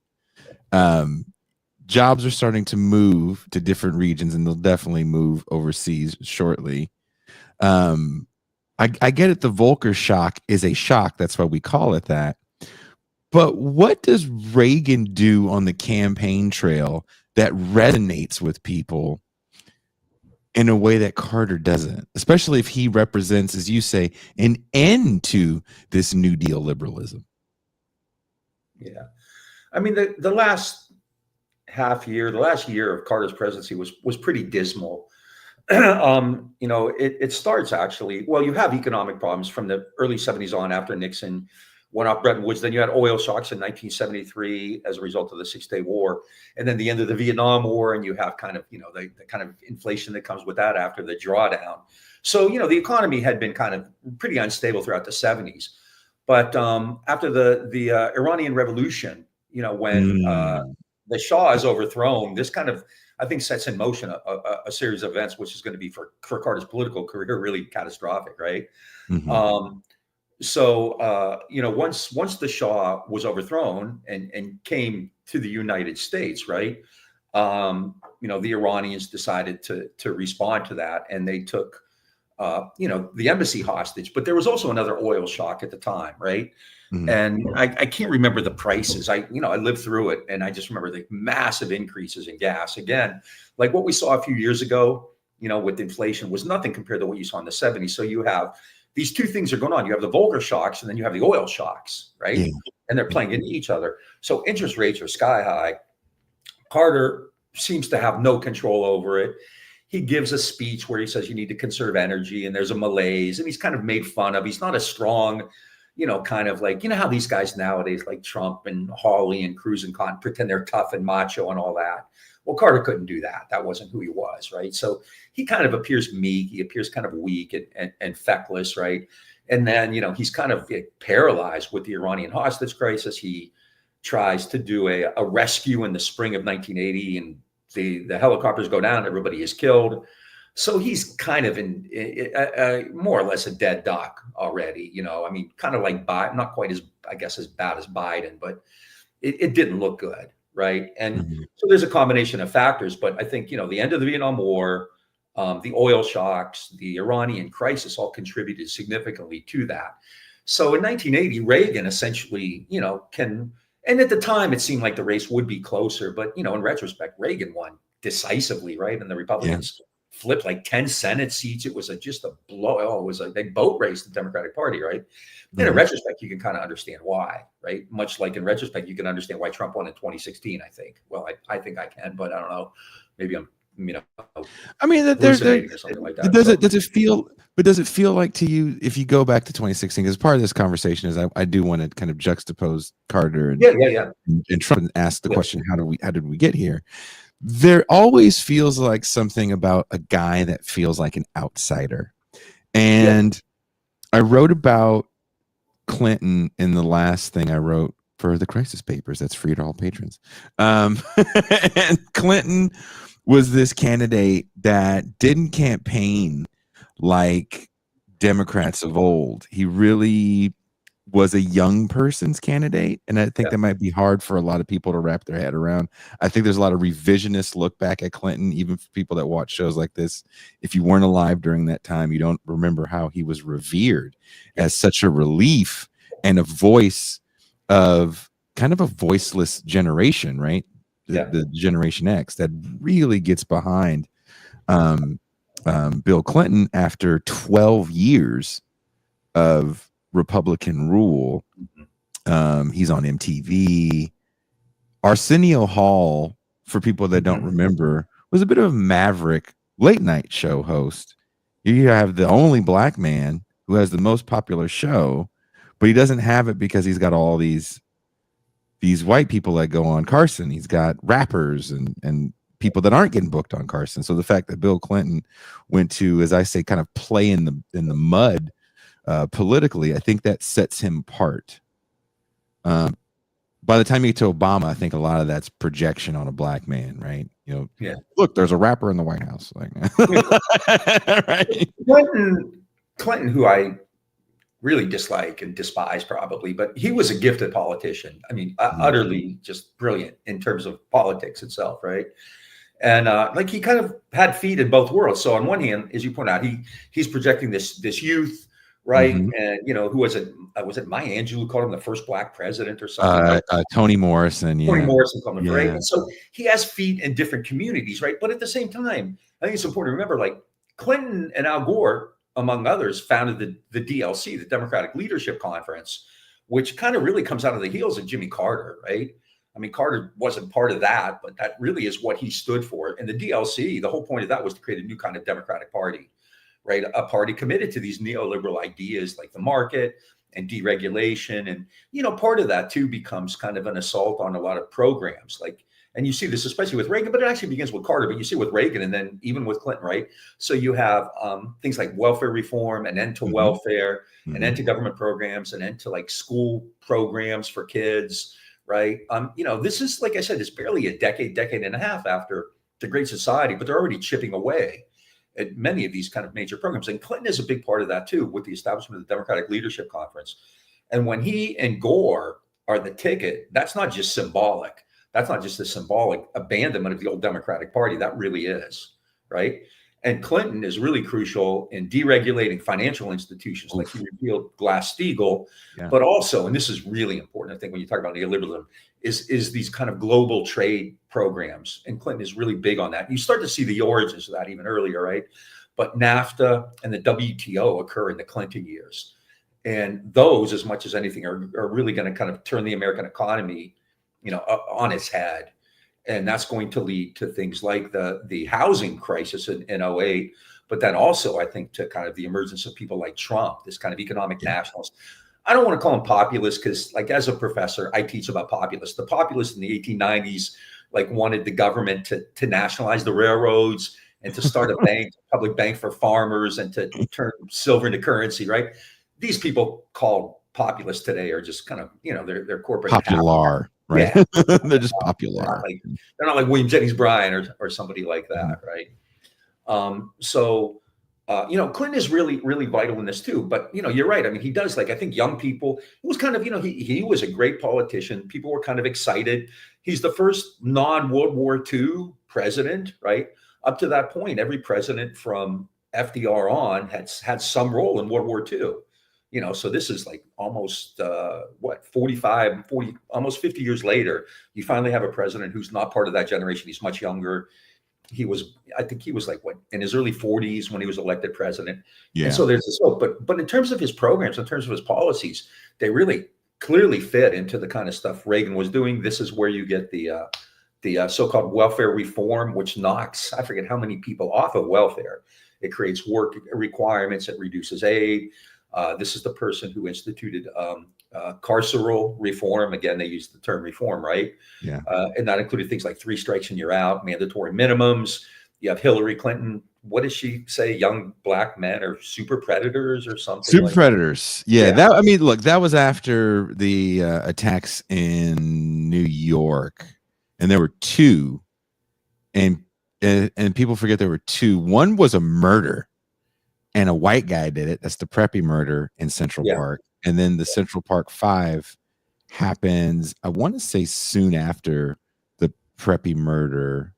[SPEAKER 1] jobs are starting to move to different regions, and they'll definitely move overseas shortly. I get it. The Volcker shock is a shock. That's why we call it that. But what does Reagan do on the campaign trail that resonates with people in a way that Carter doesn't, especially if he represents, as you say, an end to this New Deal liberalism? Yeah.
[SPEAKER 2] The last year of Carter's presidency was pretty dismal. It starts actually, well, you have economic problems from the early 70s on after Nixon went off Bretton Woods. Then you had oil shocks in 1973 as a result of the Six-Day War, and then the end of the Vietnam War, and you have kind of, the kind of inflation that comes with that after the drawdown. So, the economy had been kind of pretty unstable throughout the 70s. But after the Iranian Revolution, when the Shah is overthrown, this kind of I think sets in motion a series of events, which is going to be for Carter's political career really catastrophic, right?
[SPEAKER 1] Mhm.
[SPEAKER 2] Once the Shah was overthrown and came to the United States, right? The Iranians decided to respond to that, and they took the embassy hostage. But there was also another oil shock at the time, right?
[SPEAKER 1] Mhm.
[SPEAKER 2] And I can't remember the prices. I lived through it, and I just remember the massive increases in gas. Again, like what we saw a few years ago, with inflation was nothing compared to what you saw in the 70s. So you have these two things are going on. You have the vulgar shocks, and then you have the oil shocks, right?
[SPEAKER 1] Yeah.
[SPEAKER 2] And they're playing into each other. So interest rates are sky high. Carter seems to have no control over it. He gives a speech where he says you need to conserve energy, and there's a malaise, and he's kind of made fun of. He's not a strong, kind of like, how these guys nowadays, like Trump and Hawley and Cruz and Cotton, pretend they're tough and macho and all that. Well, Carter couldn't do that. That wasn't who he was, right? So he kind of appears meek. He appears kind of weak and feckless, right? And then, he's kind of paralyzed with the Iranian hostage crisis. He tries to do a rescue in the spring of 1980, and the helicopters go down. Everybody is killed. So he's kind of in more or less a dead duck already. Kind of like Biden, not quite as, I guess, as bad as Biden, but it didn't look good, right? And
[SPEAKER 1] Mhm.
[SPEAKER 2] so there's a combination of factors, but I think, the end of the Vietnam War, the oil shocks, the Iranian crisis all contributed significantly to that. So in 1980, Reagan essentially, and at the time it seemed like the race would be closer, but, in retrospect, Reagan won decisively, right? And the
[SPEAKER 1] Yeah.
[SPEAKER 2] Republicans flipped like 10 Senate seats. It was just a blow. Oh, it was a big boat race, the Democratic Party, right? And in
[SPEAKER 1] Mhm.
[SPEAKER 2] retrospect, you can kind of understand why, right? Much like in retrospect, you can understand why Trump won in 2016, I think. Well, I think I can, but I don't know. Maybe I'm,
[SPEAKER 1] I mean, that there
[SPEAKER 2] hallucinating or something like that.
[SPEAKER 1] does
[SPEAKER 2] So,
[SPEAKER 1] does it feel like to you, if you go back to 2016, because part of this conversation is I do want to kind of juxtapose Carter
[SPEAKER 2] yeah, yeah, yeah.
[SPEAKER 1] and Trump and ask the
[SPEAKER 2] Yeah.
[SPEAKER 1] question, how did we get here? There always feels like something about a guy that feels like an outsider.
[SPEAKER 2] Yeah.
[SPEAKER 1] And I wrote about Clinton in the last thing I wrote for the Crisis Papers. That's free to all patrons. And Clinton was this candidate that didn't campaign like Democrats of old. He really was a young person's candidate, and I think
[SPEAKER 2] Yeah.
[SPEAKER 1] that might be hard for a lot of people to wrap their head around. I think there's a lot of revisionist look back at Clinton, even for people that watch shows like this. If you weren't alive during that time, you don't remember how he was revered as such a relief and a voice of kind of a voiceless generation, right?
[SPEAKER 2] Yeah.
[SPEAKER 1] The Generation X that really gets behind Bill Clinton after 12 years of Republican rule. He's on MTV. Arsenio Hall, for people that don't remember, was a bit of a maverick late night show host. You have the only black man who has the most popular show, but he doesn't have it because he's got all these white people that go on Carson. He's got rappers and people that aren't getting booked on Carson. So the fact that Bill Clinton went to, as I say, kind of play in the mud politically, I think that sets him apart. By the time you get to Obama, I think a lot of that's projection on a black man, right?
[SPEAKER 2] Yeah.
[SPEAKER 1] Look, there's a rapper in the White House, like, right?
[SPEAKER 2] Clinton, who I really dislike and despise probably, but he was a gifted politician. I mean, utterly just brilliant in terms of politics itself, right? And like he kind of had feet in both worlds. So on one hand, as you point out, he's projecting this youth, right? And who was it? Was it Maya Angelou who called him the first black president or something?
[SPEAKER 1] Toni Morrison,
[SPEAKER 2] Toni
[SPEAKER 1] yeah.
[SPEAKER 2] Morrison called him, right? And so he has feet in different communities, right? But at the same time, I think it's important to remember, like Clinton and Al Gore, among others, founded the DLC, the Democratic Leadership Conference, which kind of really comes out of the heels of Jimmy Carter, right? I mean, Carter wasn't part of that, but that really is what he stood for. And the DLC, the whole point of that was to create a new kind of Democratic Party, right? A party committed to these neoliberal ideas like the market and deregulation. And, part of that too becomes kind of an assault on a lot of programs. And you see this especially with Reagan, but it actually begins with Carter, but you see it with Reagan and then even with Clinton, right? So you have things like welfare reform, an end to welfare, an end to government programs, an end to like school programs for kids, right? This is, like I said, it's barely a decade and a half after to Great Society, but they're already chipping away at many of these kind of major programs. And Clinton is a big part of that too, with the establishment of the Democratic Leadership Conference. And when he and Gore are the ticket, that's not just symbolic. That's not just a symbolic abandonment of the old Democratic Party. That really is, right? And Clinton is really crucial in deregulating financial institutions, like he repealed Glass-Steagall, but also, and this is really important, I think, when you talk about neoliberalism, is these kind of global trade programs. And Clinton is really big on that. You start to see the origins of that even earlier, right? But NAFTA and the WTO occur in the Clinton years. And those, as much as anything, are really going to kind of turn the American economy, on its head. And that's going to lead to things like the housing crisis in 2008, but then also, I think, to kind of the emergence of people like Trump, this kind of economic nationalist. I don't want to call them populists because, like, as a professor, I teach about populists. The populists in the 1890s, like, wanted the government to nationalize the railroads and to start a bank, a public bank for farmers, and to turn silver into currency, right? These people called populists today are just kind of, they're corporate.
[SPEAKER 1] Popular. Right.
[SPEAKER 2] Yeah.
[SPEAKER 1] They're just popular.
[SPEAKER 2] They're not like William Jennings Bryan or somebody like that. Right. Clinton is really, really vital in this too. But, you're right. I mean, he does, like, I think young people, it was kind of, he was a great politician. People were kind of excited. He's the first non-World War II president, right? Up to that point, every president from FDR on had some role in World War II. So this is like almost 40, almost 50 years later, you finally have a president who's not part of that generation. He's much younger. I think he was like in his early 40s when he was elected president. Yeah. And so there's this hope, but in terms of his programs, in terms of his policies, they really clearly fit into the kind of stuff Reagan was doing. This is where you get the so-called welfare reform, which knocks, I forget how many people off of welfare. It creates work requirements. It reduces aid. This is the person who instituted carceral reform. Again, they use the term reform, right? Yeah. And that included things like 3 strikes and you're out, mandatory minimums. You have Hillary Clinton. What does she say? Young black men are super predators or something?
[SPEAKER 1] Super predators. Yeah. That was after the attacks in New York, and there were 2, and people forget there were 2. One was a murder. And a white guy did it. That's the Preppy murder in Central Park. And then the Central Park 5 happens, I want to say, soon after the Preppy murder.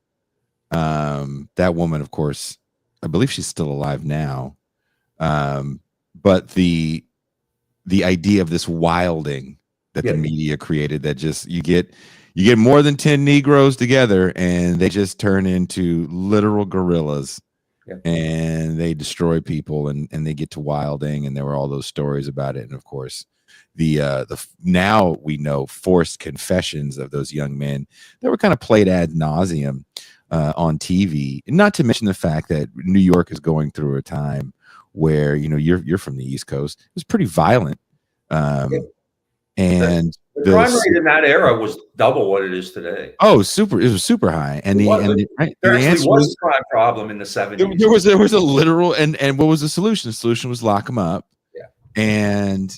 [SPEAKER 1] That woman, of course, I believe she's still alive now. But the idea of this wilding that the media created, that just you get more than 10 Negroes together and they just turn into literal guerrillas. And they destroy people, and they get to wilding, and there were all those stories about it. And of course, the now we know forced confessions of those young men that were kind of played ad nauseum on TV. And not to mention the fact that New York is going through a time where you're from the East Coast. It was pretty violent, and
[SPEAKER 2] the crime rate in that era was double what it is today.
[SPEAKER 1] Oh, it was super high. And
[SPEAKER 2] there actually was a crime problem in the 70s.
[SPEAKER 1] There was a literal, and what was the solution? The solution was lock them up. Yeah. And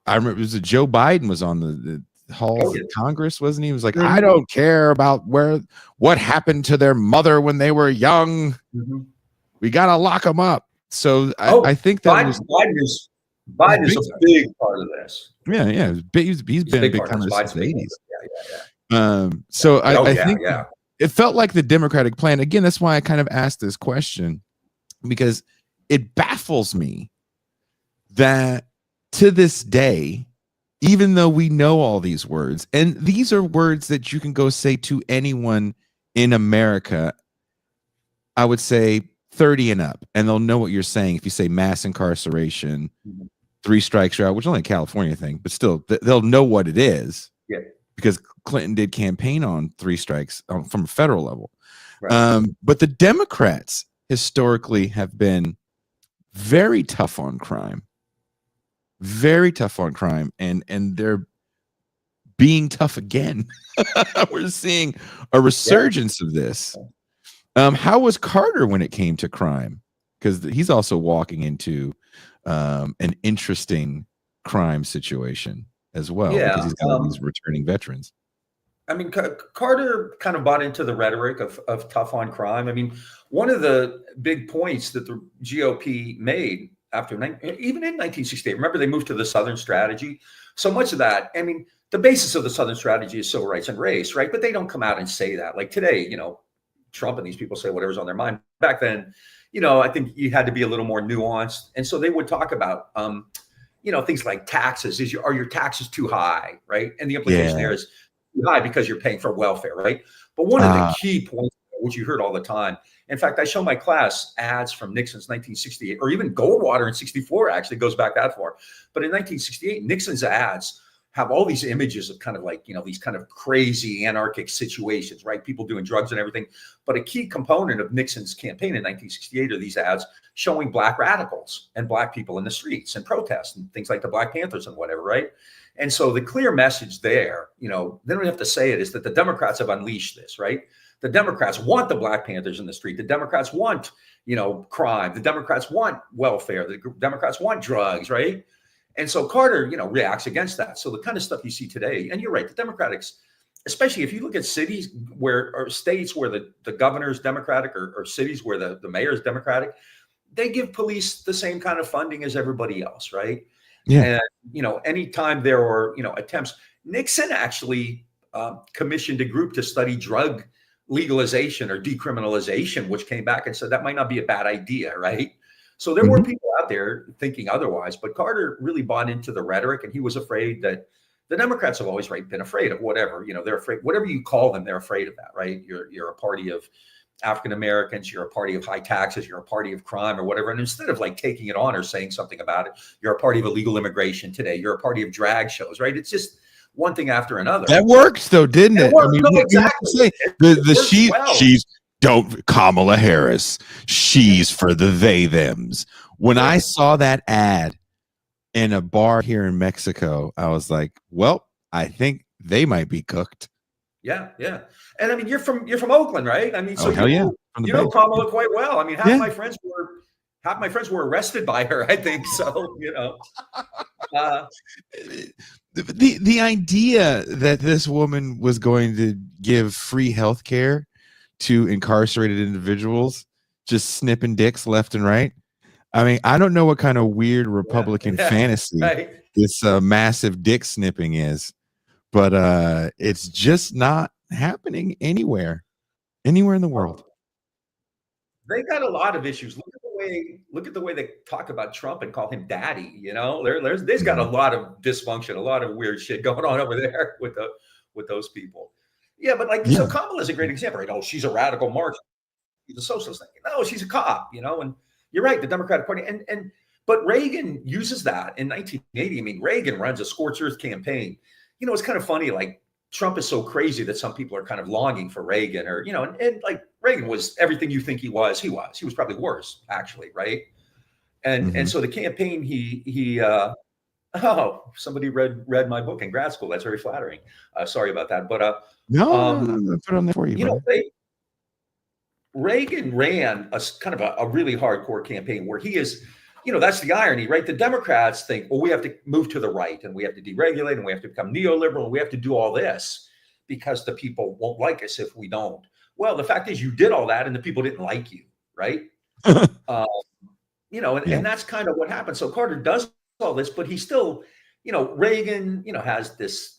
[SPEAKER 1] I remember it was Joe Biden was on the halls of Congress, wasn't he? He was like, I don't care about what happened to their mother when they were young. We got to lock them up. So I think that
[SPEAKER 2] Biden is a big part of this.
[SPEAKER 1] Yeah. He's been a big time since the 80s. So I think it felt like the Democratic plan. Again, that's why I kind of asked this question, because it baffles me that to this day, even though we know all these words, and these are words that you can go say to anyone in America, I would say 30 and up, and they'll know what you're saying. If you say mass incarceration, 3 strikes you're out, which is only a California thing, but still they'll know what it is. Yeah, because Clinton did campaign on 3 strikes from a federal level. Right. But the Democrats historically have been very tough on crime, and they're being tough again. We're seeing a resurgence of this. How was Carter when it came to crime? Because he's also walking into an interesting crime situation as well. Yeah, because he's got all these returning veterans.
[SPEAKER 2] I mean, Carter kind of bought into the rhetoric of tough on crime. I mean, one of the big points that the GOP made after even in 1968, remember they moved to the Southern strategy. So much of that, I mean, the basis of the Southern strategy is civil rights and race, right? But they don't come out and say that. Like today, Trump and these people say whatever's on their mind. Back then, I think you had to be a little more nuanced, and so they would talk about, things like taxes. Are your taxes too high, right? And the implication there is too high because you're paying for welfare, right? But one of the key points, which you heard all the time, in fact, I show my class ads from Nixon's 1968, or even Goldwater in 64 actually goes back that far. But in 1968, Nixon's ads have all these images of kind of like, these kind of crazy anarchic situations, right? People doing drugs and everything. But a key component of Nixon's campaign in 1968 are these ads showing Black radicals and Black people in the streets and protests and things like the Black Panthers and whatever, right? And so the clear message there, they don't have to say it, is that the Democrats have unleashed this, right? The Democrats want the Black Panthers in the street. The Democrats want, crime. The Democrats want welfare. The Democrats want drugs, right? And so Carter, reacts against that. So the kind of stuff you see today, and you're right, the Democrats, especially if you look at cities or states where the governor is Democratic, or cities where the mayor is Democratic, they give police the same kind of funding as everybody else, right?
[SPEAKER 1] Yeah.
[SPEAKER 2] And, anytime there are, attempts, Nixon actually commissioned a group to study drug legalization or decriminalization, which came back and said that might not be a bad idea, right? So there were people out there thinking otherwise, but Carter really bought into the rhetoric, and he was afraid that the Democrats have always been afraid of whatever, they're afraid, whatever you call them, they're afraid of that, right? You're a party of African Americans, you're a party of high taxes, you're a party of crime or whatever. And instead of like taking it on or saying something about it, you're a party of illegal immigration today, you're a party of drag shows, right? It's just one thing after another.
[SPEAKER 1] That worked though, didn't it?
[SPEAKER 2] I mean, no, exactly.
[SPEAKER 1] She's don't Kamala Harris. She's for the they thems. When I saw that ad in a bar here in Mexico, I was like, well, I think they might be cooked.
[SPEAKER 2] Yeah. And I mean, you're from Oakland, right? I mean, so
[SPEAKER 1] you
[SPEAKER 2] know Kamala quite well. I mean, half my friends were arrested by her, I think. So,
[SPEAKER 1] the idea that this woman was going to give free health care to incarcerated individuals, just snipping dicks left and right. I mean, I don't know what kind of weird Republican fantasy this massive dick snipping is, but it's just not happening anywhere in the world.
[SPEAKER 2] They got a lot of issues. Look at the way they talk about Trump and call him daddy. There's got a lot of dysfunction, a lot of weird shit going on over there with those people. Yeah, but so Kamala's a great example, right? Oh, she's a radical Marxist. She's a socialist. No, she's a cop, and you're right, the Democratic Party. But Reagan uses that in 1980. I mean, Reagan runs a scorched earth campaign. It's kind of funny, like Trump is so crazy that some people are kind of longing for Reagan, or, and like Reagan was everything you think he was. He was probably worse, actually, right? And so the campaign, somebody read my book in grad school. That's very flattering. Sorry about that. But
[SPEAKER 1] no, put on there for you.
[SPEAKER 2] Reagan ran a kind of a really hardcore campaign where he is, that's the irony, right? The Democrats think, well, we have to move to the right, and we have to deregulate, and we have to become neoliberal, and we have to do all this because the people won't like us if we don't. Well, the fact is you did all that and the people didn't like you, right? And that's kind of what happened. So Carter does all this, but he still, Reagan, has this,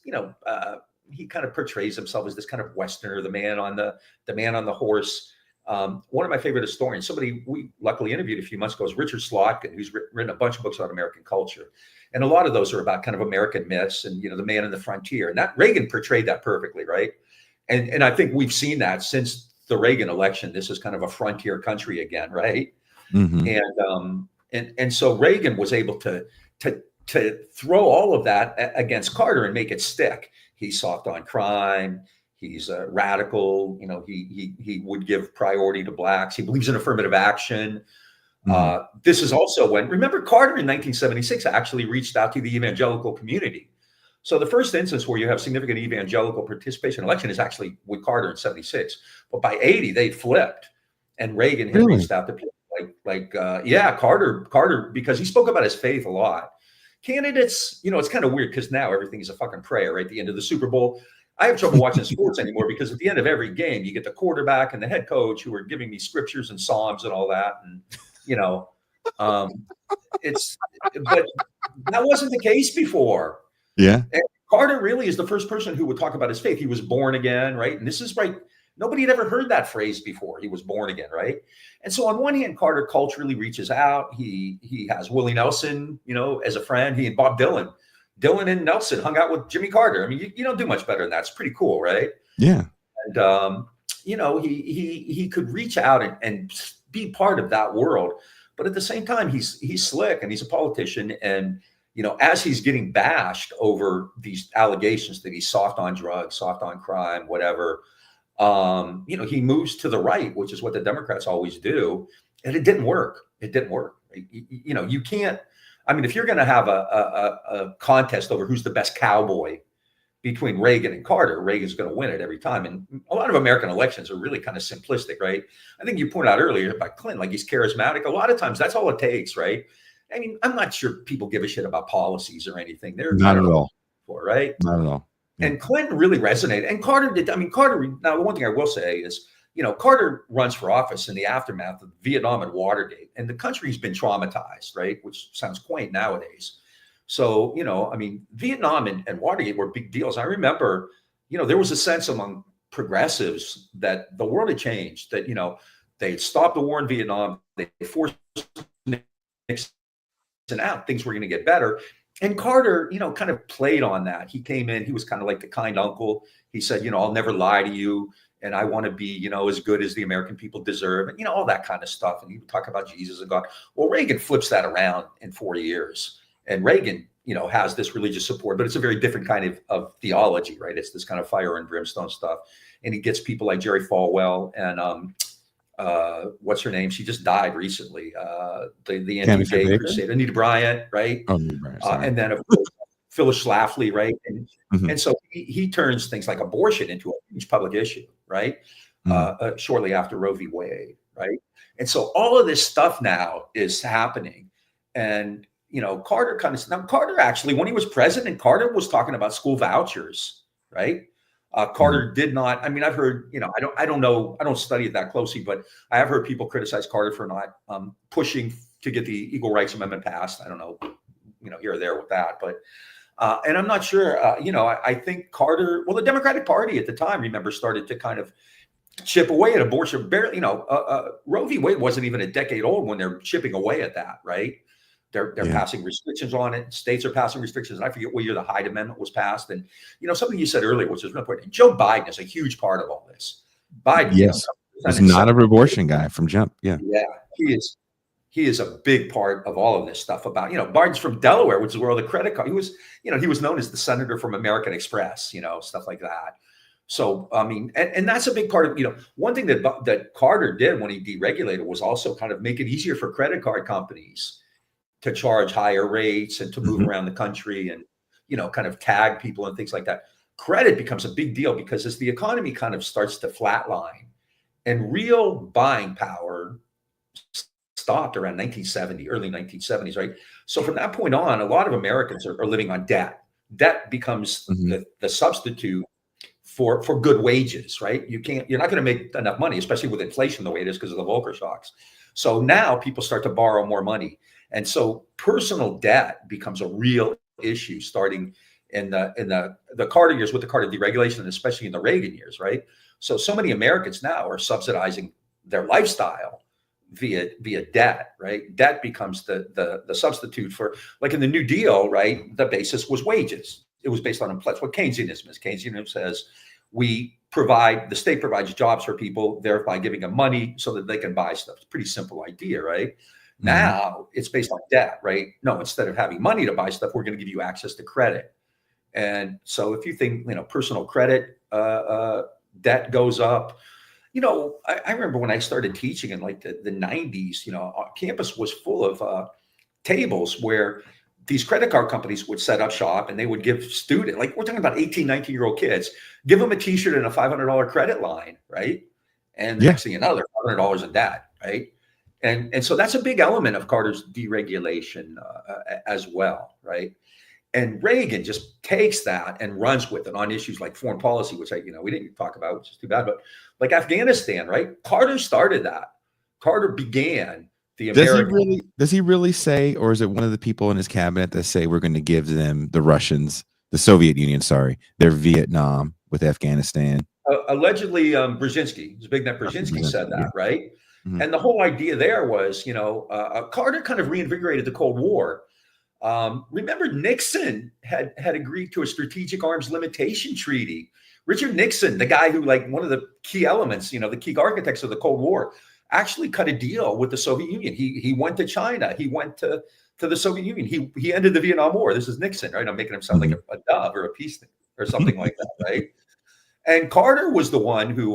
[SPEAKER 2] he kind of portrays himself as this kind of Westerner, the man on the horse. One of my favorite historians, somebody we luckily interviewed a few months ago, is Richard Slotkin, who's written a bunch of books on American culture. And a lot of those are about kind of American myths and, the man in the frontier. And that Reagan portrayed that perfectly, right? And I think we've seen that since the Reagan election. This is kind of a frontier country again, right? And so Reagan was able to throw all of that against Carter and make it stick. He's soft on crime. He's a radical. He would give priority to blacks. He believes in affirmative action. This is also when, remember, Carter in 1976 actually reached out to the evangelical community. So the first instance where you have significant evangelical participation in election is actually with Carter in 76. But by 80, they flipped, and Reagan had reached out to people Carter, because he spoke about his faith a lot. Candidates, it's kind of weird because now everything is a fucking prayer, right? At the end of the Super Bowl, I have trouble watching sports anymore because at the end of every game, you get the quarterback and the head coach who are giving me scriptures and psalms and all that, and you know, um, but that wasn't the case before.
[SPEAKER 1] Yeah.
[SPEAKER 2] And Carter really is the first person who would talk about his faith. He was born again, right? And this is right. Nobody had ever heard that phrase before. He was born again, right? And so on one hand, Carter culturally reaches out. He has Willie Nelson, as a friend. He and Bob Dylan. Dylan and Nelson hung out with Jimmy Carter. I mean, you don't do much better than that. It's pretty cool, right?
[SPEAKER 1] Yeah.
[SPEAKER 2] And he could reach out and be part of that world. But at the same time, he's slick and he's a politician. And as he's getting bashed over these allegations that he's soft on drugs, soft on crime, whatever, he moves to the right, which is what the Democrats always do. And it didn't work. It didn't work. You can't. I mean, if you're going to have a contest over who's the best cowboy between Reagan and Carter, Reagan's going to win it every time. And a lot of American elections are really kind of simplistic, right? I think you pointed out earlier about Clinton, like he's charismatic. A lot of times that's all it takes, right? I mean, I'm not sure people give a shit about policies or anything. They're
[SPEAKER 1] not at all.
[SPEAKER 2] Right?
[SPEAKER 1] Not at all.
[SPEAKER 2] Yeah. And Clinton really resonated. And Carter did. I mean, Carter, now the one thing I will say is, Carter runs for office in the aftermath of Vietnam and Watergate, and the country's been traumatized, right? Which sounds quaint nowadays. So, I mean, Vietnam and Watergate were big deals. I remember, there was a sense among progressives that the world had changed, that, they had stopped the war in Vietnam, they forced Nixon out, things were going to get better. And Carter, kind of played on that. He came in, he was kind of like the kind uncle. He said, I'll never lie to you. And I want to be, as good as the American people deserve, and, all that kind of stuff. And he would talk about Jesus and God. Well, Reagan flips that around in 4 years. And Reagan, has this religious support, but it's a very different kind of theology, right? It's this kind of fire and brimstone stuff. And he gets people like Jerry Falwell and what's her name? She just died recently. The anti-gay crusade, Anita Bryant, right?
[SPEAKER 1] Oh, Anita Bryant,
[SPEAKER 2] and then of course Phyllis Schlafly, right? And so he turns things like abortion into a huge public issue, right? Shortly after Roe v. Wade, right? And so all of this stuff now is happening, and Carter Carter actually, when he was president, Carter was talking about school vouchers, right? Carter did not. I mean, I've heard, I don't know, I don't study it that closely, but I have heard people criticize Carter for not pushing to get the Equal Rights Amendment passed. I don't know, here or there with that, but and I'm not sure. I think Carter. Well, the Democratic Party at the time, remember, started to kind of chip away at abortion. Barely, Roe v. Wade wasn't even a decade old when they're chipping away at that, right? They're passing restrictions on it. States are passing restrictions. And I forget what year the Hyde Amendment was passed. And, something you said earlier, which is really important. Joe Biden is a huge part of all this. Biden,
[SPEAKER 1] yes, he's not an abortion guy from jump. Yeah.
[SPEAKER 2] Yeah, he is. He is a big part of all of this stuff about, Biden's from Delaware, which is where all the credit card, he was known as the senator from American Express, stuff like that. So, I mean, and that's a big part of, one thing that Carter did when he deregulated was also kind of make it easier for credit card companies to charge higher rates and to move around the country and, kind of tag people and things like that. Credit becomes a big deal because as the economy kind of starts to flatline and real buying power stopped around 1970, early 1970s, right? So from that point on, a lot of Americans are living on debt. Debt becomes the substitute for good wages, right? You're not going to make enough money, especially with inflation the way it is because of the Volcker shocks. So now people start to borrow more money. And so personal debt becomes a real issue starting in the Carter years with the Carter deregulation, and especially in the Reagan years, right? So many Americans now are subsidizing their lifestyle via debt, right? Debt becomes the substitute for, like in the New Deal, right? The basis was wages. It was based on employment. What Keynesianism is. Keynesianism says the state provides jobs for people, thereby giving them money so that they can buy stuff. It's a pretty simple idea, right? Now it's based on debt, right? No, instead of having money to buy stuff, we're going to give you access to credit. And so if you think, personal credit debt goes up, I remember when I started teaching in like the 90s, our campus was full of tables where these credit card companies would set up shop and they would give students, like we're talking about 18, 19-year-old kids, give them a t-shirt and a $500 credit line, right? And next thing you know, they're $100 in debt, right? And so that's a big element of Carter's deregulation as well, right? And Reagan just takes that and runs with it on issues like foreign policy, which we didn't talk about, which is too bad. But like Afghanistan, right? Carter started that. Carter began the American.
[SPEAKER 1] Does he really say, or is it one of the people in his cabinet that say we're going to give them, the Russians, the Soviet Union, sorry, their Vietnam with Afghanistan?
[SPEAKER 2] Allegedly, Brzezinski, Zbigniew Brzezinski said that, right? Mm-hmm. And the whole idea there was, Carter kind of reinvigorated the Cold War. Remember, Nixon had agreed to a strategic arms limitation treaty. Richard Nixon, the guy who, like, one of the key elements, the key architects of the Cold War, actually cut a deal with the Soviet Union. He went to China. He went to the Soviet Union. He ended the Vietnam War. This is Nixon, right? I'm making him sound like a dove or a peace thing or something like that, right? And Carter was the one who,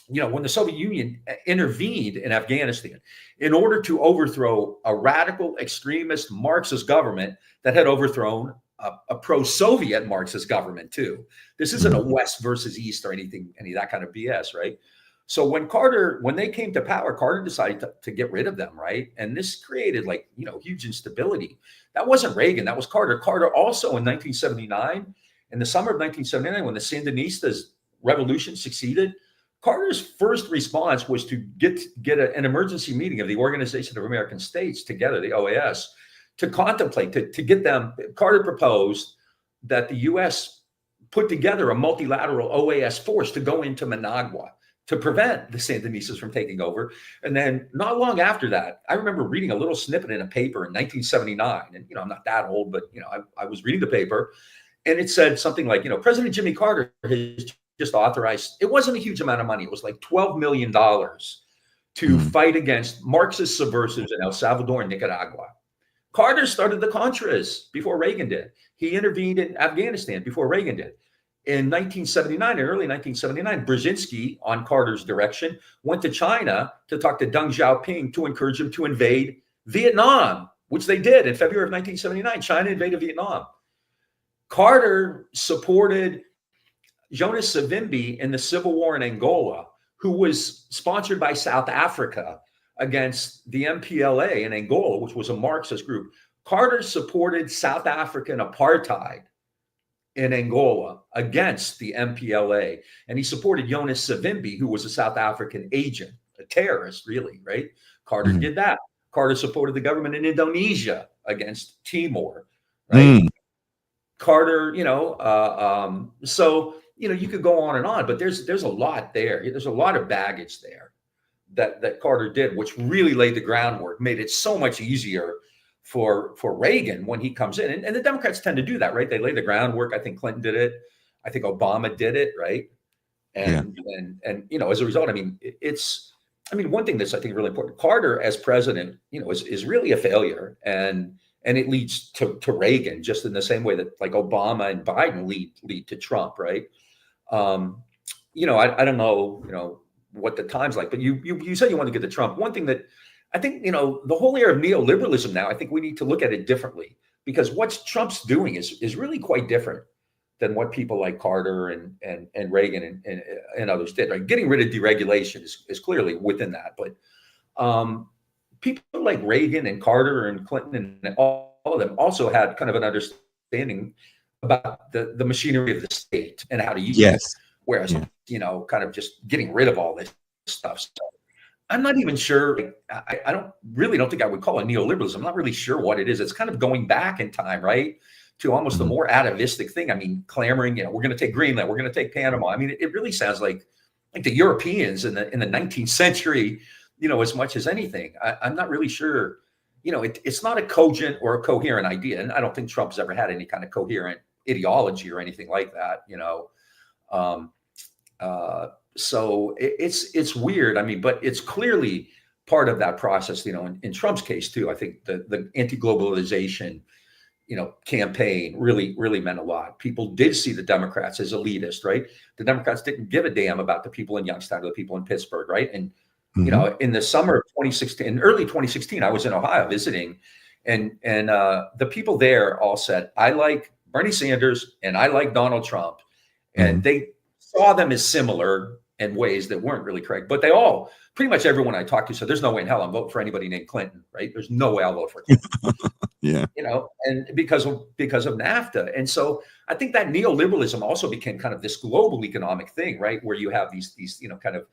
[SPEAKER 2] when the Soviet Union intervened in Afghanistan in order to overthrow a radical extremist Marxist government that had overthrown a pro-Soviet Marxist government too. This isn't a West versus East or any of that kind of BS, right? So when they came to power, Carter decided to get rid of them, right? And this created huge instability. That wasn't Reagan, that was Carter. Carter also in 1979, in the summer of 1979, when the Sandinistas revolution succeeded, Carter's first response was to get an emergency meeting of the Organization of American States together, the OAS, to contemplate, to get them. Carter proposed that the U.S. put together a multilateral OAS force to go into Managua to prevent the Sandinistas from taking over. And then not long after that, I remember reading a little snippet in a paper in 1979. And, I'm not that old, but, I was reading the paper. And it said something like, President Jimmy Carter has just authorized, it wasn't a huge amount of money. It was like $12 million to fight against Marxist subversives in El Salvador and Nicaragua. Carter started the Contras before Reagan did. He intervened in Afghanistan before Reagan did. In 1979, in early 1979, Brzezinski, on Carter's direction, went to China to talk to Deng Xiaoping to encourage him to invade Vietnam, which they did in February of 1979. China invaded Vietnam. Carter supported Jonas Savimbi in the civil war in Angola, who was sponsored by South Africa against the MPLA in Angola, which was a Marxist group. Carter supported South African apartheid in Angola against the MPLA. And he supported Jonas Savimbi, who was a South African agent, a terrorist, really, right? Carter did that. Carter supported the government in Indonesia against Timor, right? Carter, so, you could go on and on, but there's a lot there. There's a lot of baggage there that Carter did, which really laid the groundwork, made it so much easier for Reagan when he comes in. And the Democrats tend to do that, right? They lay the groundwork. I think Clinton did it. I think Obama did it, right? And as a result, one thing that's, I think, really important, Carter as president, is really a failure. And it leads to Reagan, just in the same way that like Obama and Biden lead to Trump, right? I don't know, what the time's like, but you said you want to get to Trump. One thing that I think, the whole era of neoliberalism now, I think we need to look at it differently, because what Trump's doing is really quite different than what people like Carter and Reagan and others did, right? Getting rid of deregulation is clearly within that. But people like Reagan and Carter and Clinton and all of them also had kind of an understanding about the machinery of the state and how to use it. Whereas, kind of just getting rid of all this stuff. So I'm not even sure. I don't think I would call it neoliberalism. I'm not really sure what it is. It's kind of going back in time, right, to almost a more atavistic thing. Clamoring, we're going to take Greenland, we're going to take Panama. It really sounds like the Europeans in the 19th century, as much as anything. I'm not really sure. It's not a cogent or a coherent idea, and I don't think Trump's ever had any kind of coherent ideology or anything like that. So it's weird. But it's clearly part of that process. In Trump's case too, I think the anti-globalization, campaign really meant a lot. People did see the Democrats as elitist, right? The Democrats didn't give a damn about the people in Youngstown or the people in Pittsburgh, right? And in the summer of 2016, in early 2016, I was in Ohio visiting, and the people there all said, I like Bernie Sanders and I like Donald Trump. And they saw them as similar in ways that weren't really correct. But they all, pretty much everyone I talked to said, there's no way in hell I'm voting for anybody named Clinton, right? There's no way I'll vote for Clinton.
[SPEAKER 1] Yeah.
[SPEAKER 2] And because of NAFTA. And so I think that neoliberalism also became kind of this global economic thing, right? Where you have these kind of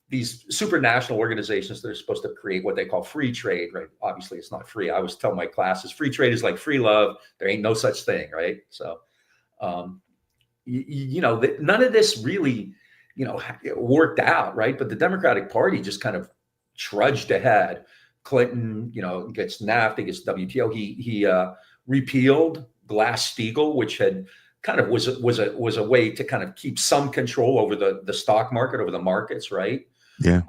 [SPEAKER 2] these supranational organizations that are supposed to create what they call free trade, right? Obviously, it's not free. I always tell my classes, free trade is like free love. There ain't no such thing, right? So, none of this really, worked out, right? But the Democratic Party just kind of trudged ahead. Clinton, gets NAFTA, gets WTO. He repealed Glass-Steagall, which had kind of was a way to kind of keep some control over the stock market, over the markets, right?
[SPEAKER 1] Yeah.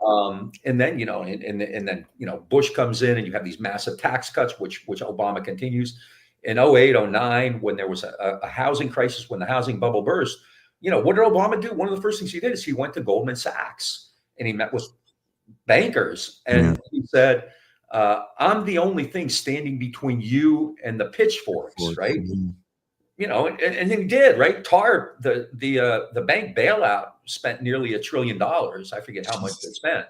[SPEAKER 2] And then, and then, Bush comes in and you have these massive tax cuts, which Obama continues. In 08, 09, when there was a housing crisis, when the housing bubble burst, what did Obama do? One of the first things he did is he went to Goldman Sachs and he met with bankers and he said, I'm the only thing standing between you and the pitchforks, right? And he did, right? TARP, the bank bailout spent nearly $1 trillion. I forget how much they spent.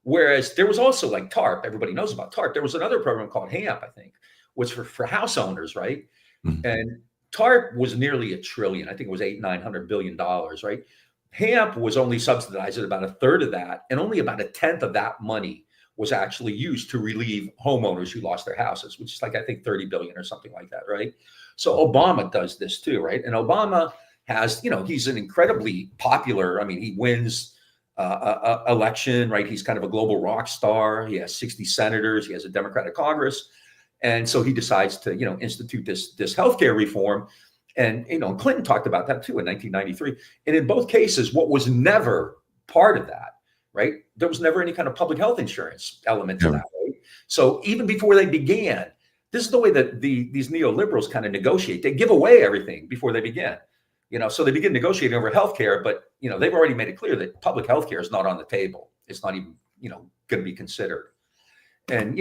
[SPEAKER 2] Whereas there was also like TARP, everybody knows about TARP. There was another program called HAMP, I think, was for house owners, right? Mm-hmm. And TARP was nearly $1 trillion. I think it was $900 billion, right? HAMP was only subsidized at about a third of that, and only about a tenth of that money was actually used to relieve homeowners who lost their houses, which is like, I think 30 billion or something like that, right? So Obama does this too, right? And Obama has, he's an incredibly popular, he wins election, right? He's kind of a global rock star. He has 60 senators. He has a Democratic Congress. And so he decides to, institute this healthcare reform. And, Clinton talked about that too in 1993. And in both cases, what was never part of that, right? There was never any kind of public health insurance element to that, right? So even before they began, this is the way that these neoliberals kind of negotiate. They give away everything before they begin, so they begin negotiating over healthcare, but, they've already made it clear that public healthcare is not on the table. It's not even, going to be considered. And,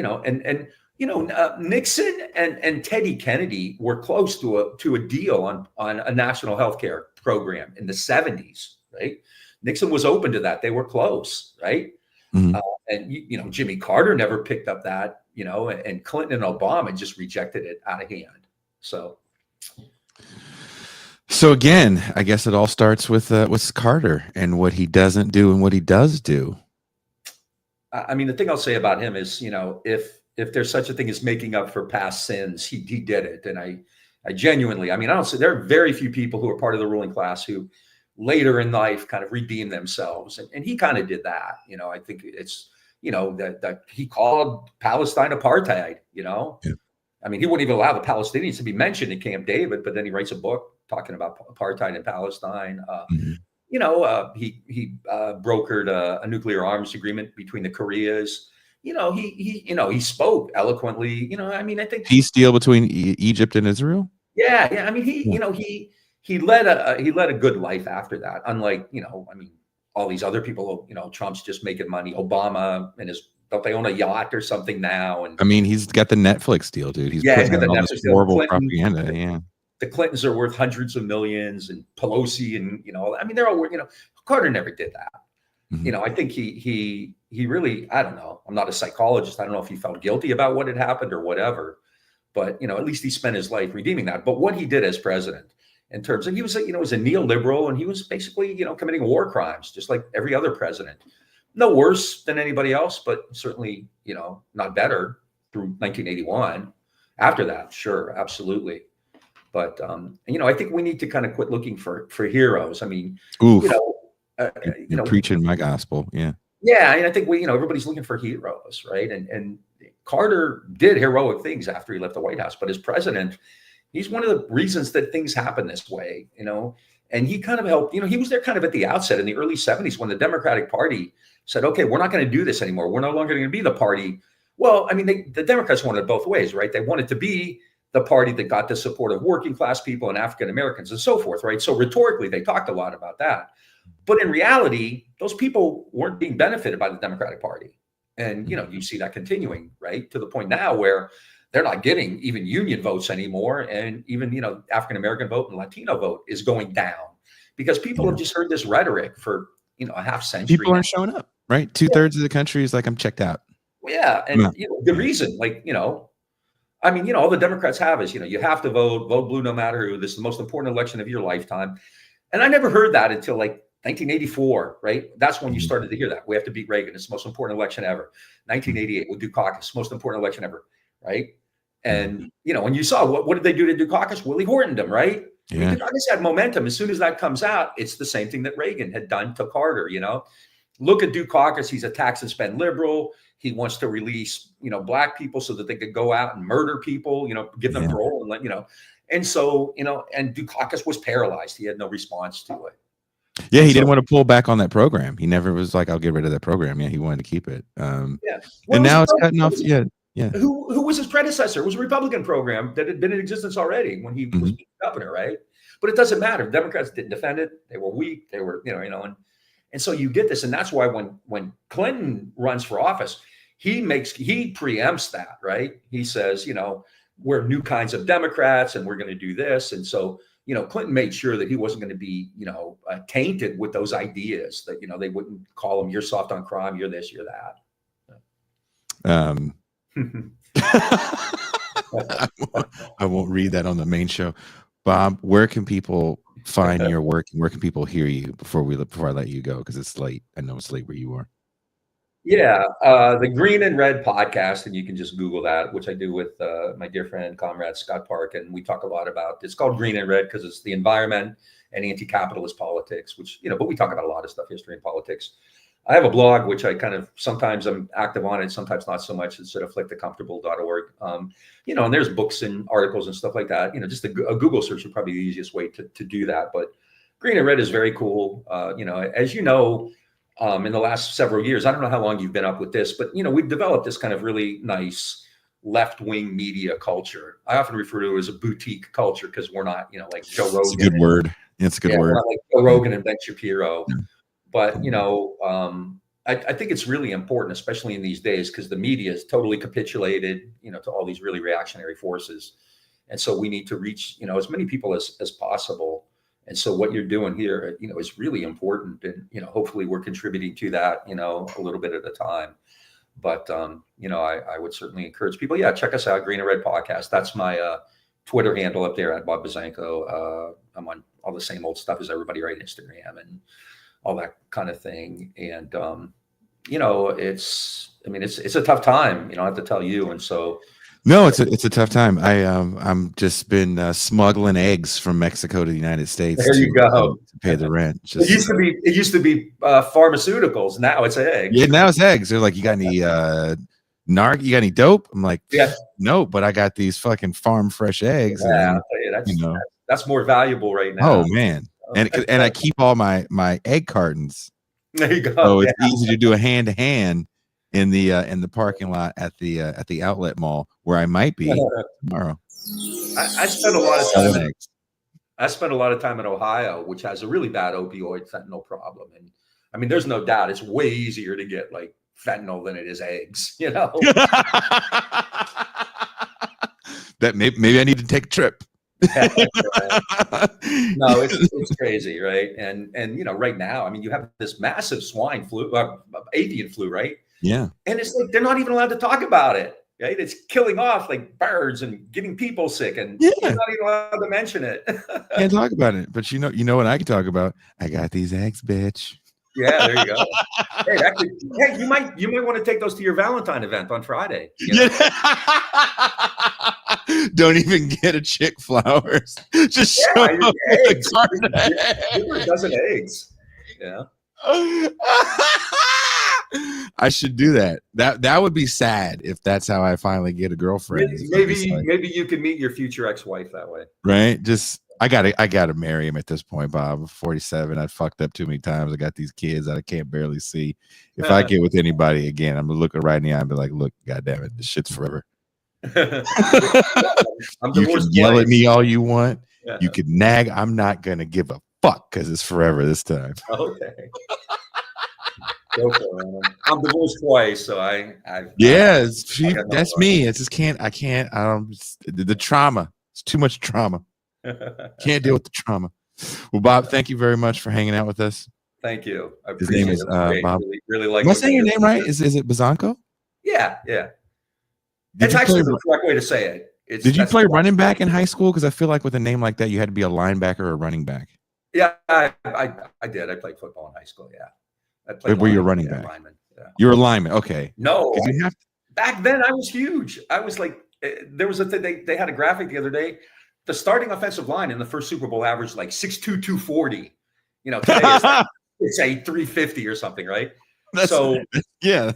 [SPEAKER 2] Nixon and Teddy Kennedy were close to a deal on a national healthcare program in the 70s, right? Nixon was open to that. They were close, right? Mm-hmm. And Jimmy Carter never picked up that, and Clinton and Obama just rejected it out of hand.
[SPEAKER 1] So again, I guess it all starts with Carter and what he doesn't do and what he does do.
[SPEAKER 2] The thing I'll say about him is, if there's such a thing as making up for past sins, he did it. And I genuinely, I don't say there are very few people who are part of the ruling class who later in life kind of redeem themselves. And he kind of did that. I think it's, that he called Palestine apartheid, Yeah. He wouldn't even allow the Palestinians to be mentioned in Camp David, but then he writes a book talking about apartheid in Palestine. He brokered a nuclear arms agreement between the Koreas. He spoke eloquently. I think
[SPEAKER 1] peace deal between Egypt and Israel.
[SPEAKER 2] Yeah. He led a good life after that. Unlike all these other people. Trump's just making money. Obama and don't they own a yacht or something now? And
[SPEAKER 1] he's got the Netflix deal, dude. He's got the Netflix deal. Horrible propaganda. Yeah.
[SPEAKER 2] The Clintons are worth hundreds of millions, and Pelosi, and they're all worth. Carter never did that. Mm-hmm. I think he really, I don't know. I'm not a psychologist. I don't know if he felt guilty about what had happened or whatever, but at least he spent his life redeeming that. But what he did as president, in terms of, he was was a neoliberal, and he was basically committing war crimes just like every other president. No worse than anybody else, but certainly not better through 1981. After that, sure, absolutely. But I think we need to kind of quit looking for heroes.
[SPEAKER 1] You're preaching my gospel. Yeah.
[SPEAKER 2] Yeah. And I think everybody's looking for heroes, right? And Carter did heroic things after he left the White House, but as president, he's one of the reasons that things happen this way, and he kind of helped, he was there kind of at the outset in the early 70s when the Democratic Party said, okay, we're not going to do this anymore. We're no longer going to be the party. Well, the Democrats wanted it both ways, right? They wanted to be the party that got the support of working class people and African Americans and so forth, right? So rhetorically, they talked a lot about that. But in reality, those people weren't being benefited by the Democratic Party. And, you see that continuing, right? To the point now where they're not getting even union votes anymore. And even, African American vote and Latino vote is going down because people have just heard this rhetoric for, a half century.
[SPEAKER 1] People aren't showing up, right? 2/3 of the country is like, I'm checked out.
[SPEAKER 2] Yeah. And the reason, I mean, all the Democrats have is, you have to vote blue no matter who. This is the most important election of your lifetime. And I never heard that until like 1984, right? That's when you started to hear that. We have to beat Reagan. It's the most important election ever. 1988, we'll do caucus, most important election ever, right? And, when you saw what did they do to Dukakis? Willie Hortoned them, right?
[SPEAKER 1] Yeah.
[SPEAKER 2] I mean, Dukakis had momentum. As soon as that comes out, it's the same thing that Reagan had done to Carter, Look at Dukakis. He's a tax and spend liberal. He wants to release, black people so that they could go out and murder people, give them parole and let. And so, and Dukakis was paralyzed. He had no response to it.
[SPEAKER 1] Yeah, he didn't want to pull back on that program. He never was like, I'll get rid of that program. Yeah, he wanted to keep it.
[SPEAKER 2] Well,
[SPEAKER 1] and now it's cutting off. Yeah.
[SPEAKER 2] Who was his predecessor? It was a Republican program that had been in existence already when he was governor, right? But it doesn't matter. Democrats didn't defend it. They were weak. They were, and so you get this. And that's why when Clinton runs for office, he preempts that, right? He says, we're new kinds of Democrats and we're going to do this. And so, Clinton made sure that he wasn't going to be, tainted with those ideas that, they wouldn't call him, you're soft on crime, you're this, you're that.
[SPEAKER 1] I won't read that on the main show. Bob, where can people find your work and where can people hear you before I let you go? Because it's late. I know it's late where you are.
[SPEAKER 2] Yeah, the Green and Red podcast, and you can just Google that, which I do with my dear friend, comrade Scott Park, and we talk a lot about. It's called Green and Red because it's the environment and anti-capitalist politics, which but we talk about a lot of stuff, history and politics. I have a blog which I kind of sometimes I'm active on it, sometimes not so much. It's at afflictthecomfortable.org. And there's books and articles and stuff like that. Just a Google search is probably the easiest way to do that. But Green and Red is very cool. As you know. In the last several years, I don't know how long you've been up with this, but we've developed this kind of really nice left-wing media culture. I often refer to it as a boutique culture because we're not, like Joe Rogan.
[SPEAKER 1] It's a good word. It's a good word.
[SPEAKER 2] We're not like Joe Rogan and Ben Shapiro. But I think it's really important, especially in these days, because the media is totally capitulated, to all these really reactionary forces, and so we need to reach, as many people as possible. And so what you're doing here, is really important. And, hopefully we're contributing to that, a little bit at a time. But, I would certainly encourage people. Yeah, check us out, Green and Red Podcast. That's my Twitter handle up there at Bob Buzzanco. I'm on all the same old stuff as everybody, right? Instagram and all that kind of thing. And, it's a tough time, I have to tell you. And so.
[SPEAKER 1] No, it's a tough time. I'm just been smuggling eggs from Mexico to the United States.
[SPEAKER 2] There you go.
[SPEAKER 1] To pay the rent.
[SPEAKER 2] It used to be pharmaceuticals. Now it's eggs.
[SPEAKER 1] Yeah, now it's eggs. They're like, you got any you got any dope? I'm like, no, but I got these fucking farm fresh eggs.
[SPEAKER 2] Yeah, I'll tell you, that's more valuable right now.
[SPEAKER 1] Oh man, and I keep all my egg cartons.
[SPEAKER 2] There you go.
[SPEAKER 1] So it's easy to do a hand to hand in the parking lot at the outlet mall where I might be tomorrow.
[SPEAKER 2] I spent a lot of time. I spent a lot of time in Ohio, which has a really bad opioid fentanyl problem, and I mean, there's no doubt it's way easier to get like fentanyl than it is eggs.
[SPEAKER 1] That maybe I need to take a trip.
[SPEAKER 2] No, it's crazy, right? And right now, I mean, you have this massive swine flu, avian flu, right?
[SPEAKER 1] Yeah.
[SPEAKER 2] And it's like they're not even allowed to talk about it, right? It's killing off like birds and getting people sick, and you're not even allowed to mention it.
[SPEAKER 1] Can't talk about it, but you know what I can talk about? I got these eggs, bitch.
[SPEAKER 2] Yeah, there you go. Hey, you might want to take those to your Valentine event on Friday.
[SPEAKER 1] Don't even get a chick flowers. Just show up with a carton of eggs.
[SPEAKER 2] Give her a dozen eggs. Yeah.
[SPEAKER 1] I should do that. That would be sad if that's how I finally get a girlfriend.
[SPEAKER 2] Maybe you can meet your future ex-wife that way.
[SPEAKER 1] Right? Just I gotta marry him at this point, Bob. I'm 47. I fucked up too many times. I got these kids that I can't barely see. If I get with anybody again, I'm gonna look her right in the eye and be like, look, goddamn it, this shit's forever. You can yell at me all you want. Yeah. You can nag. I'm not gonna give a fuck because it's forever this time.
[SPEAKER 2] Okay. Go for it. I'm divorced twice, so
[SPEAKER 1] that's me. It's just I don't. The trauma. It's too much trauma. Can't deal with the trauma. Well, Bob, thank you very much for hanging out with us.
[SPEAKER 2] Thank you. I
[SPEAKER 1] His name is Bob.
[SPEAKER 2] Really like.
[SPEAKER 1] Am I saying your name right? Is it Buzzanco?
[SPEAKER 2] Yeah. It's actually the correct way to say it.
[SPEAKER 1] Did you play running back in high school? Because I feel like with a name like that, you had to be a linebacker or a running back.
[SPEAKER 2] Yeah, I did. I played football in high school. Yeah, I played.
[SPEAKER 1] Were you a running back?
[SPEAKER 2] Lineman. Yeah.
[SPEAKER 1] You're a lineman. Okay.
[SPEAKER 2] No,
[SPEAKER 1] you have to...
[SPEAKER 2] back then I was huge. I was like, there was a thing. They had a graphic the other day. The starting offensive line in the first Super Bowl averaged like 6'2", 240. You know, today it's a 350 or something, right?
[SPEAKER 1] Yeah.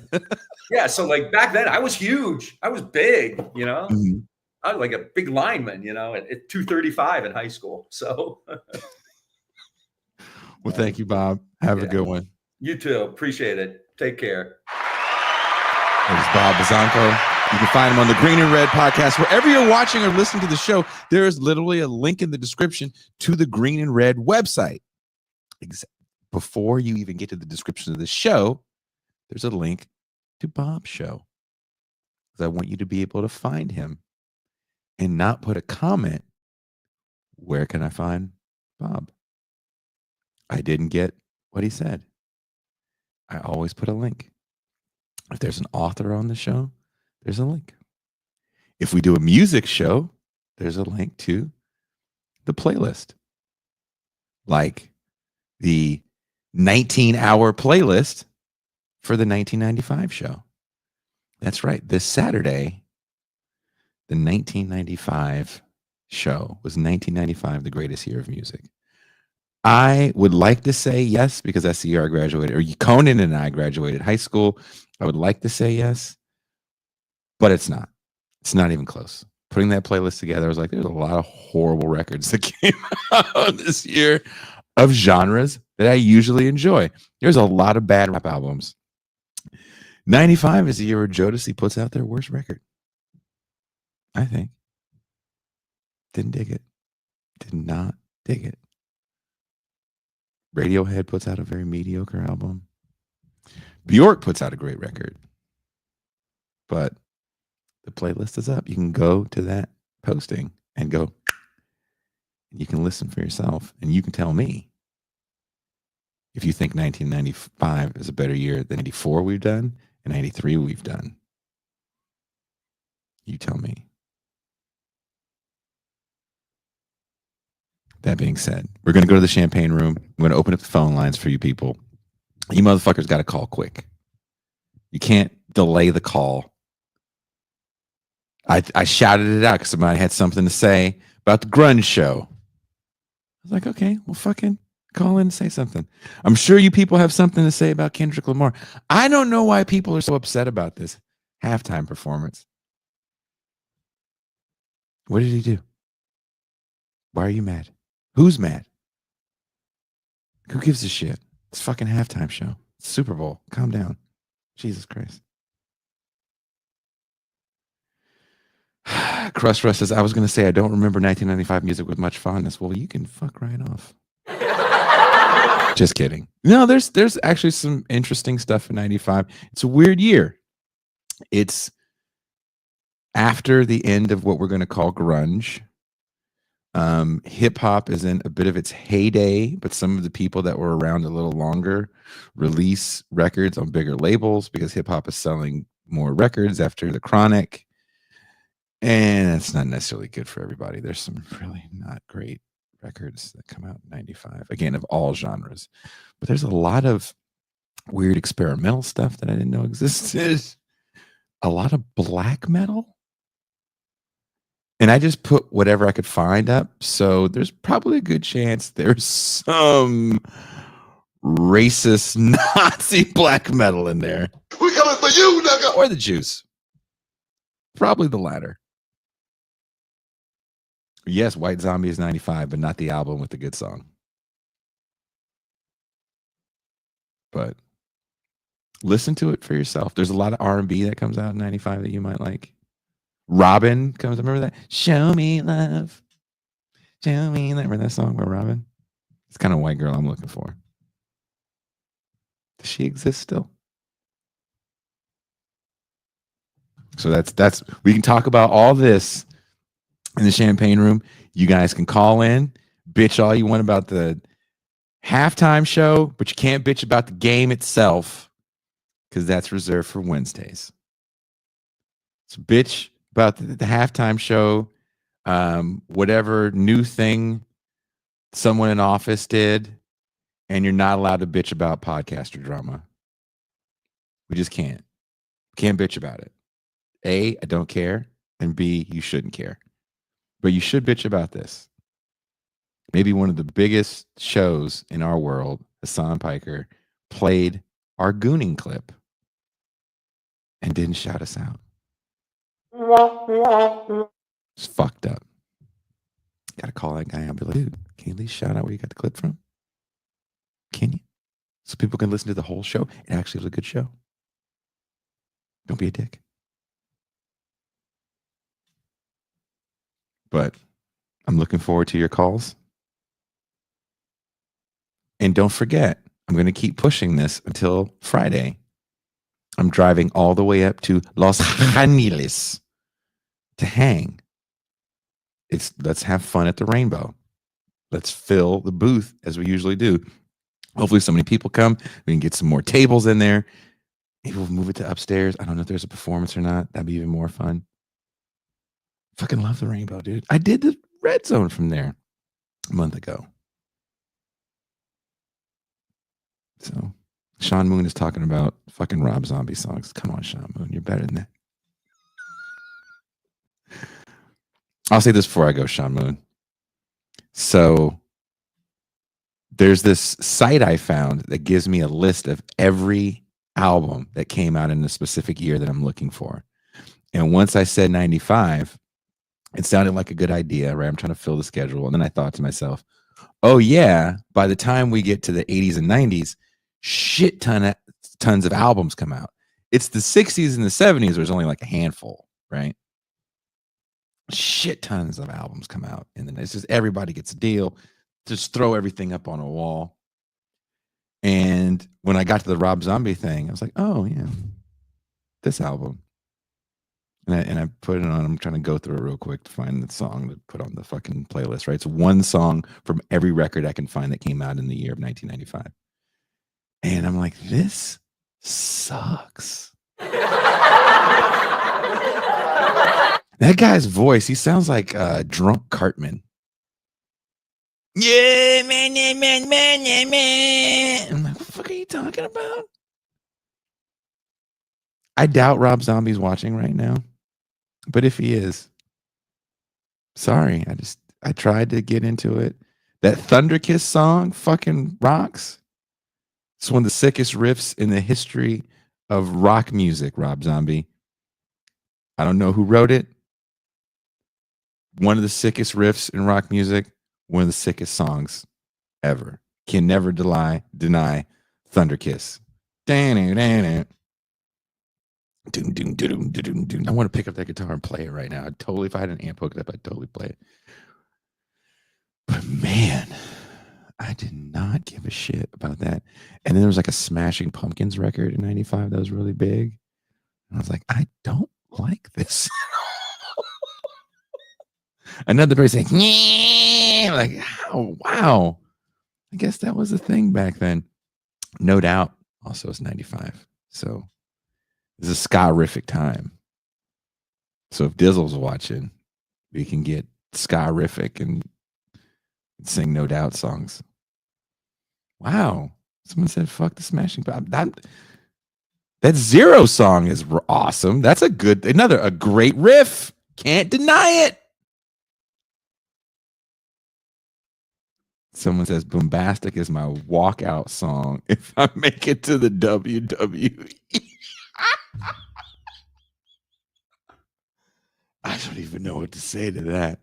[SPEAKER 2] Yeah. So like back then I was huge. I was big, you know. Mm-hmm. I was like a big lineman, you know, at 235 in high school. So
[SPEAKER 1] well, thank you, Bob. Have a good one.
[SPEAKER 2] You too. Appreciate it. Take care.
[SPEAKER 1] There's Bob Buzzanco. You can find him on the Green and Red podcast. Wherever you're watching or listening to the show, there is literally a link in the description to the Green and Red website. Before you even get to the description of the show, there's a link to Bob's show. Because I want you to be able to find him and not put a comment. Where can I find Bob? I didn't get what he said. I always put a link. If there's an author on the show, there's a link. If we do a music show, there's a link to the playlist. Like the 19-hour playlist for the 1995 show. That's right. This Saturday, the 1995 show was 1995, the greatest year of music. I would like to say yes, because that's the year I graduated, or Conan and I graduated high school. I would like to say yes, but it's not. It's not even close. Putting that playlist together, I was like, there's a lot of horrible records that came out this year of genres that I usually enjoy. There's a lot of bad rap albums. 95 is the year where Jodeci puts out their worst record. I think. Didn't dig it. Did not dig it. Radiohead puts out a very mediocre album. Bjork puts out a great record. But the playlist is up. You can go to that posting and go. You can listen for yourself, and you can tell me if you think 1995 is a better year than 94 we've done and 93 we've done. You tell me. That being said, we're going to go to the champagne room. I'm going to open up the phone lines for you people. You motherfuckers got to call quick. You can't delay the call. I shouted it out because somebody had something to say about the grunge show. I was like, okay, well, fucking call in and say something. I'm sure you people have something to say about Kendrick Lamar. I don't know why people are so upset about this halftime performance. What did he do? Why are you mad? Who's mad? Who gives a shit? It's fucking halftime show. It's Super Bowl. Calm down. Jesus Christ. Crush Rush says, I was going to say I don't remember 1995 music with much fondness. Well, you can fuck right off. Just kidding. No, there's actually some interesting stuff in 95. It's a weird year. It's after the end of what we're going to call grunge. Hip hop is in a bit of its heyday, but some of the people that were around a little longer release records on bigger labels because hip hop is selling more records after the Chronic. And it's not necessarily good for everybody. There's some really not great records that come out in 95, again, of all genres. But there's a lot of weird experimental stuff that I didn't know existed. A lot of black metal. And I just put whatever I could find up. So there's probably a good chance there's some racist Nazi black metal in there.
[SPEAKER 3] We coming for you, nigga.
[SPEAKER 1] Or the Jews. Probably the latter. Yes, White Zombie is 95, but not the album with the good song. But listen to it for yourself. There's a lot of R&B that comes out in 95 that you might like. Robin comes, remember that? Show me love. Show me love. Remember that song by Robin? It's kind of white girl I'm looking for. Does she exist still? So that's we can talk about all this in the champagne room. You guys can call in, bitch all you want about the halftime show, but you can't bitch about the game itself because that's reserved for Wednesdays. So bitch about the halftime show, whatever new thing someone in office did, and you're not allowed to bitch about podcaster drama. We just can't. Can't bitch about it. A, I don't care, and B, you shouldn't care. But you should bitch about this. Maybe one of the biggest shows in our world, Hassan Piker, played our gooning clip and didn't shout us out. It's fucked up. Got to call that guy out and be like, dude, can you at least shout out where you got the clip from? Can you? So people can listen to the whole show. It actually was a good show. Don't be a dick. But I'm looking forward to your calls. And don't forget, I'm going to keep pushing this until Friday. I'm driving all the way up to Los Angeles to hang. Let's have fun at the Rainbow. Let's fill the booth as we usually do. Hopefully so many people come. We can get some more tables in there. Maybe we'll move it to upstairs. I don't know if there's a performance or not. That'd be even more fun. Fucking love the Rainbow, dude. I did the Red Zone from there a month ago. So Sean Moon is talking about fucking Rob Zombie songs. Come on, Sean Moon. You're better than that. I'll say this before I go, Sean Moon. So there's this site I found that gives me a list of every album that came out in a specific year that I'm looking for. And once I said 95, it sounded like a good idea, right? I'm trying to fill the schedule. And then I thought to myself, oh yeah, by the time we get to the 80s and 90s, tons of albums come out. It's the 60s and the 70s where there's only like a handful, right? Shit tons of albums come out. And then it's just everybody gets a deal. Just throw everything up on a wall. And when I got to the Rob Zombie thing, I was like, oh yeah, this album. And I put it on. I'm trying to go through it real quick to find the song to put on the fucking playlist, right? It's one song from every record I can find that came out in the year of 1995. And I'm like, this sucks. That guy's voice, he sounds like drunk Cartman. Yeah, man. I'm like, what the fuck are you talking about? I doubt Rob Zombie's watching right now. But if he is, sorry. I tried to get into it. That Thunder Kiss song fucking rocks. It's one of the sickest riffs in the history of rock music, Rob Zombie. I don't know who wrote it. One of the sickest riffs in rock music. One of the sickest songs ever. Can never deny Thunder Kiss. I want to pick up that guitar and play it right now. If I had an amp hooked up, I'd totally play it. But man, I did not give a shit about that. And then there was like a Smashing Pumpkins record in 95 that was really big. And I was like, I don't like this. Another person saying, yeah, like, oh, wow. I guess that was a thing back then. No Doubt also is 95. So it's a ska-rific time. So if Dizzle's watching, we can get ska-rific and sing No Doubt songs. Wow. Someone said, fuck the Smashing Pumpkins. That Zero song is awesome. That's a great riff. Can't deny it. Someone says Boombastic is my walkout song if I make it to the WWE. I don't even know what to say to that.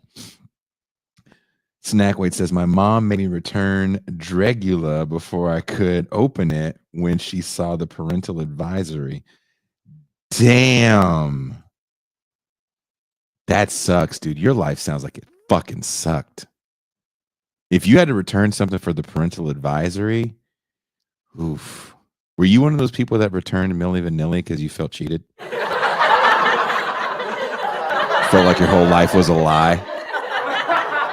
[SPEAKER 1] Snackweight says, my mom made me return Dregula before I could open it when she saw the parental advisory. Damn. That sucks, dude. Your life sounds like it fucking sucked. If you had to return something for the parental advisory, oof. Were you one of those people that returned Milli Vanilli because you felt cheated? Felt like your whole life was a lie?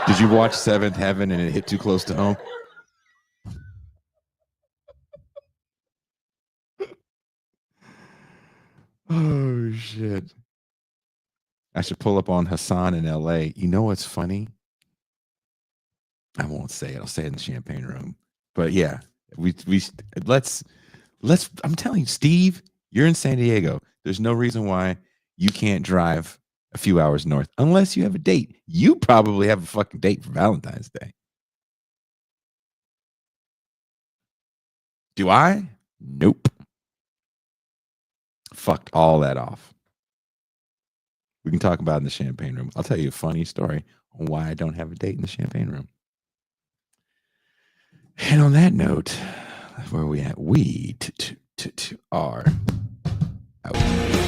[SPEAKER 1] Did you watch Seventh Heaven and it hit too close to home? Oh, shit. I should pull up on Hassan in LA. You know what's funny? I won't say it. I'll say it in the champagne room. But yeah, we let's I'm telling you, Steve, you're in San Diego. There's no reason why you can't drive a few hours north unless you have a date. You probably have a fucking date for Valentine's Day. Do I? Nope. Fucked all that off. We can talk about it in the champagne room. I'll tell you a funny story on why I don't have a date in the champagne room. And on that note, where are we at? We are out.